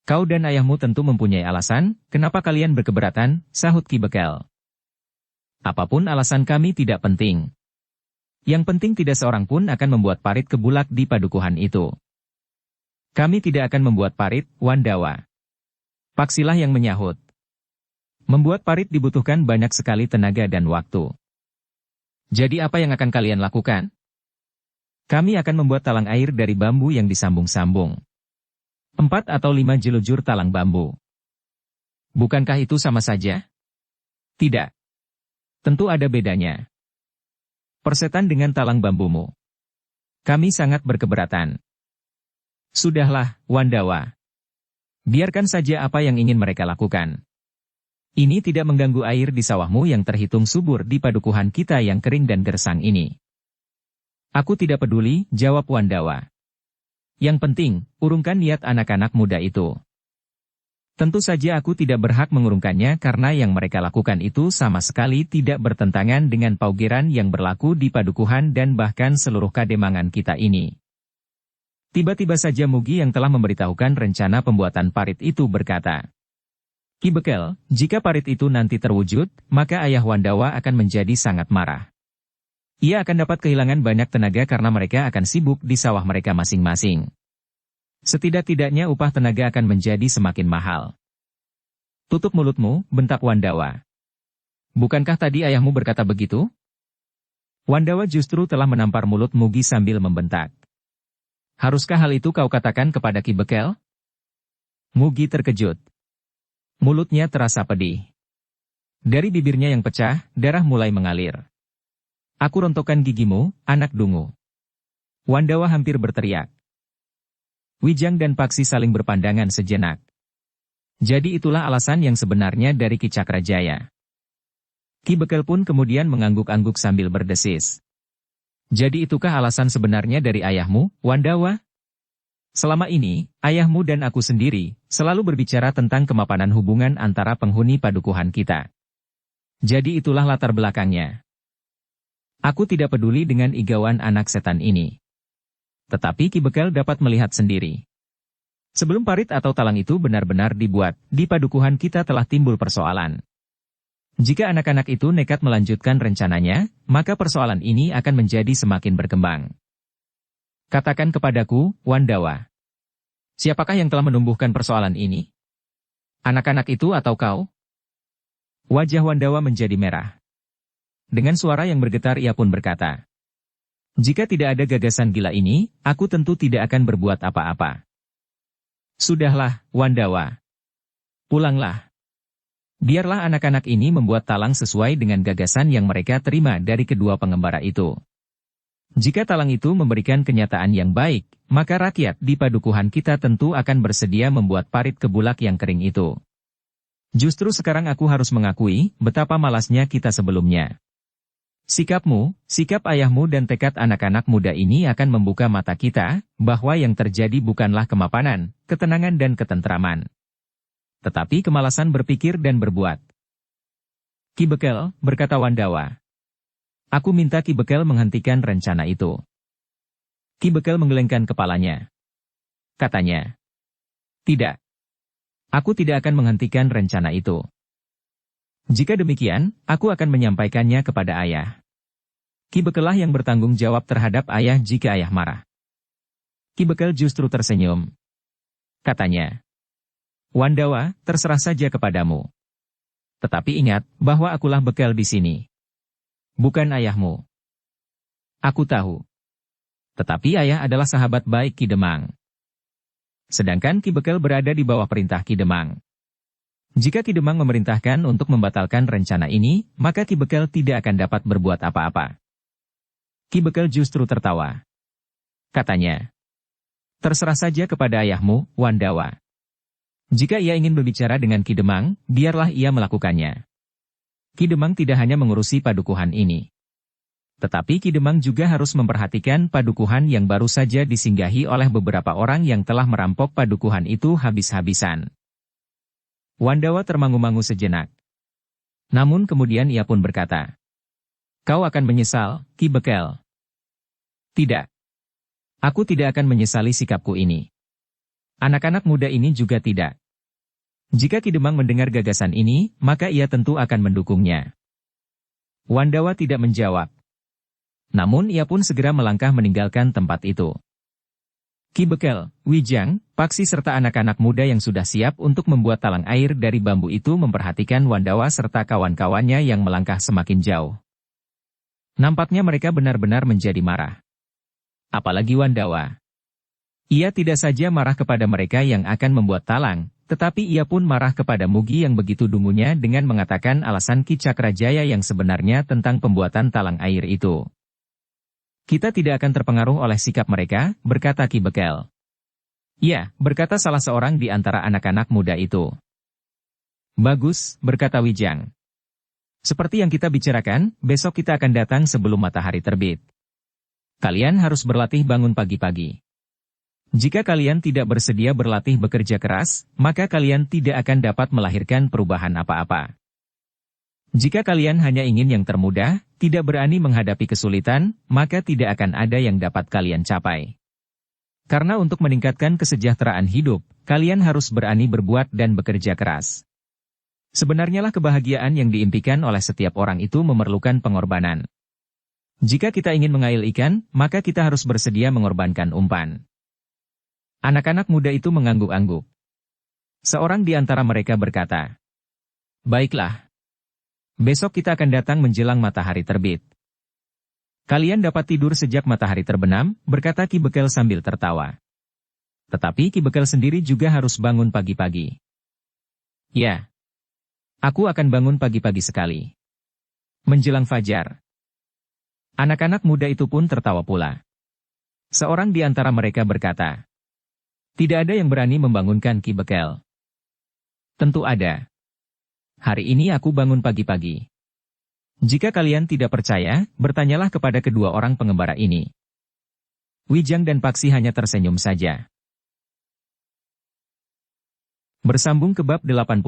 S1: "Kau dan ayahmu tentu mempunyai alasan, kenapa kalian berkeberatan," sahut Ki Bekel. "Apapun alasan kami tidak penting. Yang penting tidak seorang pun akan membuat parit kebulak di padukuhan itu." "Kami tidak akan membuat parit, Wandawa." Paksilah yang menyahut. "Membuat parit dibutuhkan banyak sekali tenaga dan waktu." "Jadi apa yang akan kalian lakukan?" "Kami akan membuat talang air dari bambu yang disambung-sambung. 4 atau 5 jelujur talang bambu." "Bukankah itu sama saja?" "Tidak. Tentu ada bedanya. Persetan dengan talang bambumu. Kami sangat berkeberatan." "Sudahlah, Wandawa. Biarkan saja apa yang ingin mereka lakukan. Ini tidak mengganggu air di sawahmu yang terhitung subur di padukuhan kita yang kering dan gersang ini." "Aku tidak peduli," jawab Wandawa. "Yang penting, urungkan niat anak-anak muda itu." "Tentu saja aku tidak berhak mengurungkannya karena yang mereka lakukan itu sama sekali tidak bertentangan dengan paugeran yang berlaku di padukuhan dan bahkan seluruh kademangan kita ini." Tiba-tiba saja Mugi yang telah memberitahukan rencana pembuatan parit itu berkata, "Ki Bekel, jika parit itu nanti terwujud, maka ayah Wandawa akan menjadi sangat marah. Ia akan dapat kehilangan banyak tenaga karena mereka akan sibuk di sawah mereka masing-masing. Setidak-tidaknya upah tenaga akan menjadi semakin mahal." "Tutup mulutmu," bentak Wandawa. "Bukankah tadi ayahmu berkata begitu?" Wandawa justru telah menampar mulut Mugi sambil membentak. "Haruskah hal itu kau katakan kepada Ki Bekel?" Mugi terkejut. Mulutnya terasa pedih. Dari bibirnya yang pecah, darah mulai mengalir. "Aku rontokkan gigimu, anak dungu." Wandawa hampir berteriak. Wijang dan Paksi saling berpandangan sejenak. Jadi itulah alasan yang sebenarnya dari Ki Cakrajaya. Ki Bekel pun kemudian mengangguk-angguk sambil berdesis. "Jadi itukah alasan sebenarnya dari ayahmu, Wandawa? Selama ini, ayahmu dan aku sendiri selalu berbicara tentang kemapanan hubungan antara penghuni padukuhan kita. Jadi itulah latar belakangnya. Aku tidak peduli dengan igawan anak setan ini. Tetapi Ki Bekel dapat melihat sendiri. Sebelum parit atau talang itu benar-benar dibuat, di padukuhan kita telah timbul persoalan. Jika anak-anak itu nekat melanjutkan rencananya, maka persoalan ini akan menjadi semakin berkembang. Katakan kepadaku, Wandawa. Siapakah yang telah menumbuhkan persoalan ini? Anak-anak itu atau kau?" Wajah Wandawa menjadi merah. Dengan suara yang bergetar ia pun berkata, "Jika tidak ada gagasan gila ini, aku tentu tidak akan berbuat apa-apa." "Sudahlah, Wandawa. Pulanglah. Biarlah anak-anak ini membuat talang sesuai dengan gagasan yang mereka terima dari kedua pengembara itu. Jika talang itu memberikan kenyataan yang baik, maka rakyat di padukuhan kita tentu akan bersedia membuat parit ke bulak yang kering itu. Justru sekarang aku harus mengakui betapa malasnya kita sebelumnya. Sikapmu, sikap ayahmu dan tekad anak-anak muda ini akan membuka mata kita, bahwa yang terjadi bukanlah kemapanan, ketenangan dan ketentraman, tetapi kemalasan berpikir dan berbuat. Ki Bekel, berkata Wandawa. Aku minta Ki Bekel menghentikan rencana itu. Ki Bekel menggelengkan kepalanya. Katanya, tidak. Aku tidak akan menghentikan rencana itu. Jika demikian, aku akan menyampaikannya kepada ayah. Ki Bekellah yang bertanggung jawab terhadap ayah jika ayah marah. Ki Bekel justru tersenyum. Katanya, Wandawa, terserah saja kepadamu. Tetapi ingat, bahwa akulah Bekel di sini. Bukan ayahmu. Aku tahu. Tetapi ayah adalah sahabat baik Ki Demang. Sedangkan Ki Bekel berada di bawah perintah Ki Demang. Jika Ki Demang memerintahkan untuk membatalkan rencana ini, maka Ki Bekel tidak akan dapat berbuat apa-apa. Ki Bekel justru tertawa. Katanya, terserah saja kepada ayahmu, Wandawa. Jika ia ingin berbicara dengan Ki Demang, biarlah ia melakukannya. Ki Demang tidak hanya mengurusi padukuhan ini. Tetapi Ki Demang juga harus memperhatikan padukuhan yang baru saja disinggahi oleh beberapa orang yang telah merampok padukuhan itu habis-habisan. Wandawa termangu-mangu sejenak. Namun kemudian ia pun berkata, kau akan menyesal, Ki Bekel. Tidak. Aku tidak akan menyesali sikapku ini. Anak-anak muda ini juga tidak. Jika Ki Demang mendengar gagasan ini, maka ia tentu akan mendukungnya. Wandawa tidak menjawab. Namun ia pun segera melangkah meninggalkan tempat itu. Ki Bekel, Wijang, Paksi serta anak-anak muda yang sudah siap untuk membuat talang air dari bambu itu memperhatikan Wandawa serta kawan-kawannya yang melangkah semakin jauh. Nampaknya mereka benar-benar menjadi marah. Apalagi Wandawa. Ia tidak saja marah kepada mereka yang akan membuat talang, tetapi ia pun marah kepada Mugi yang begitu dungunya dengan mengatakan alasan Ki Cakrajaya yang sebenarnya tentang pembuatan talang air itu. Kita tidak akan terpengaruh oleh sikap mereka, berkata Ki Bekel. Ya, berkata salah seorang di antara anak-anak muda itu. Bagus, berkata Wijang. Seperti yang kita bicarakan, besok kita akan datang sebelum matahari terbit. Kalian harus berlatih bangun pagi-pagi. Jika kalian tidak bersedia berlatih bekerja keras, maka kalian tidak akan dapat melahirkan perubahan apa-apa. Jika kalian hanya ingin yang termudah, tidak berani menghadapi kesulitan, maka tidak akan ada yang dapat kalian capai. Karena untuk meningkatkan kesejahteraan hidup, kalian harus berani berbuat dan bekerja keras. Sebenarnya lah kebahagiaan yang diimpikan oleh setiap orang itu memerlukan pengorbanan. Jika kita ingin mengail ikan, maka kita harus bersedia mengorbankan umpan. Anak-anak muda itu mengangguk-angguk. Seorang di antara mereka berkata, baiklah. Besok kita akan datang menjelang matahari terbit. Kalian dapat tidur sejak matahari terbenam, berkata Ki Bekel sambil tertawa. Tetapi Ki Bekel sendiri juga harus bangun pagi-pagi. Ya. Aku akan bangun pagi-pagi sekali. Menjelang fajar. Anak-anak muda itu pun tertawa pula. Seorang di antara mereka berkata, tidak ada yang berani membangunkan Ki Bekel. Tentu ada. Hari ini aku bangun pagi-pagi. Jika kalian tidak percaya, bertanyalah kepada kedua orang pengembara ini. Wijang dan Paksi hanya tersenyum saja. Bersambung ke bab 81.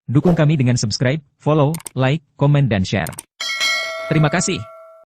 S1: Dukung kami dengan subscribe, follow, like, komen dan share. Terima kasih.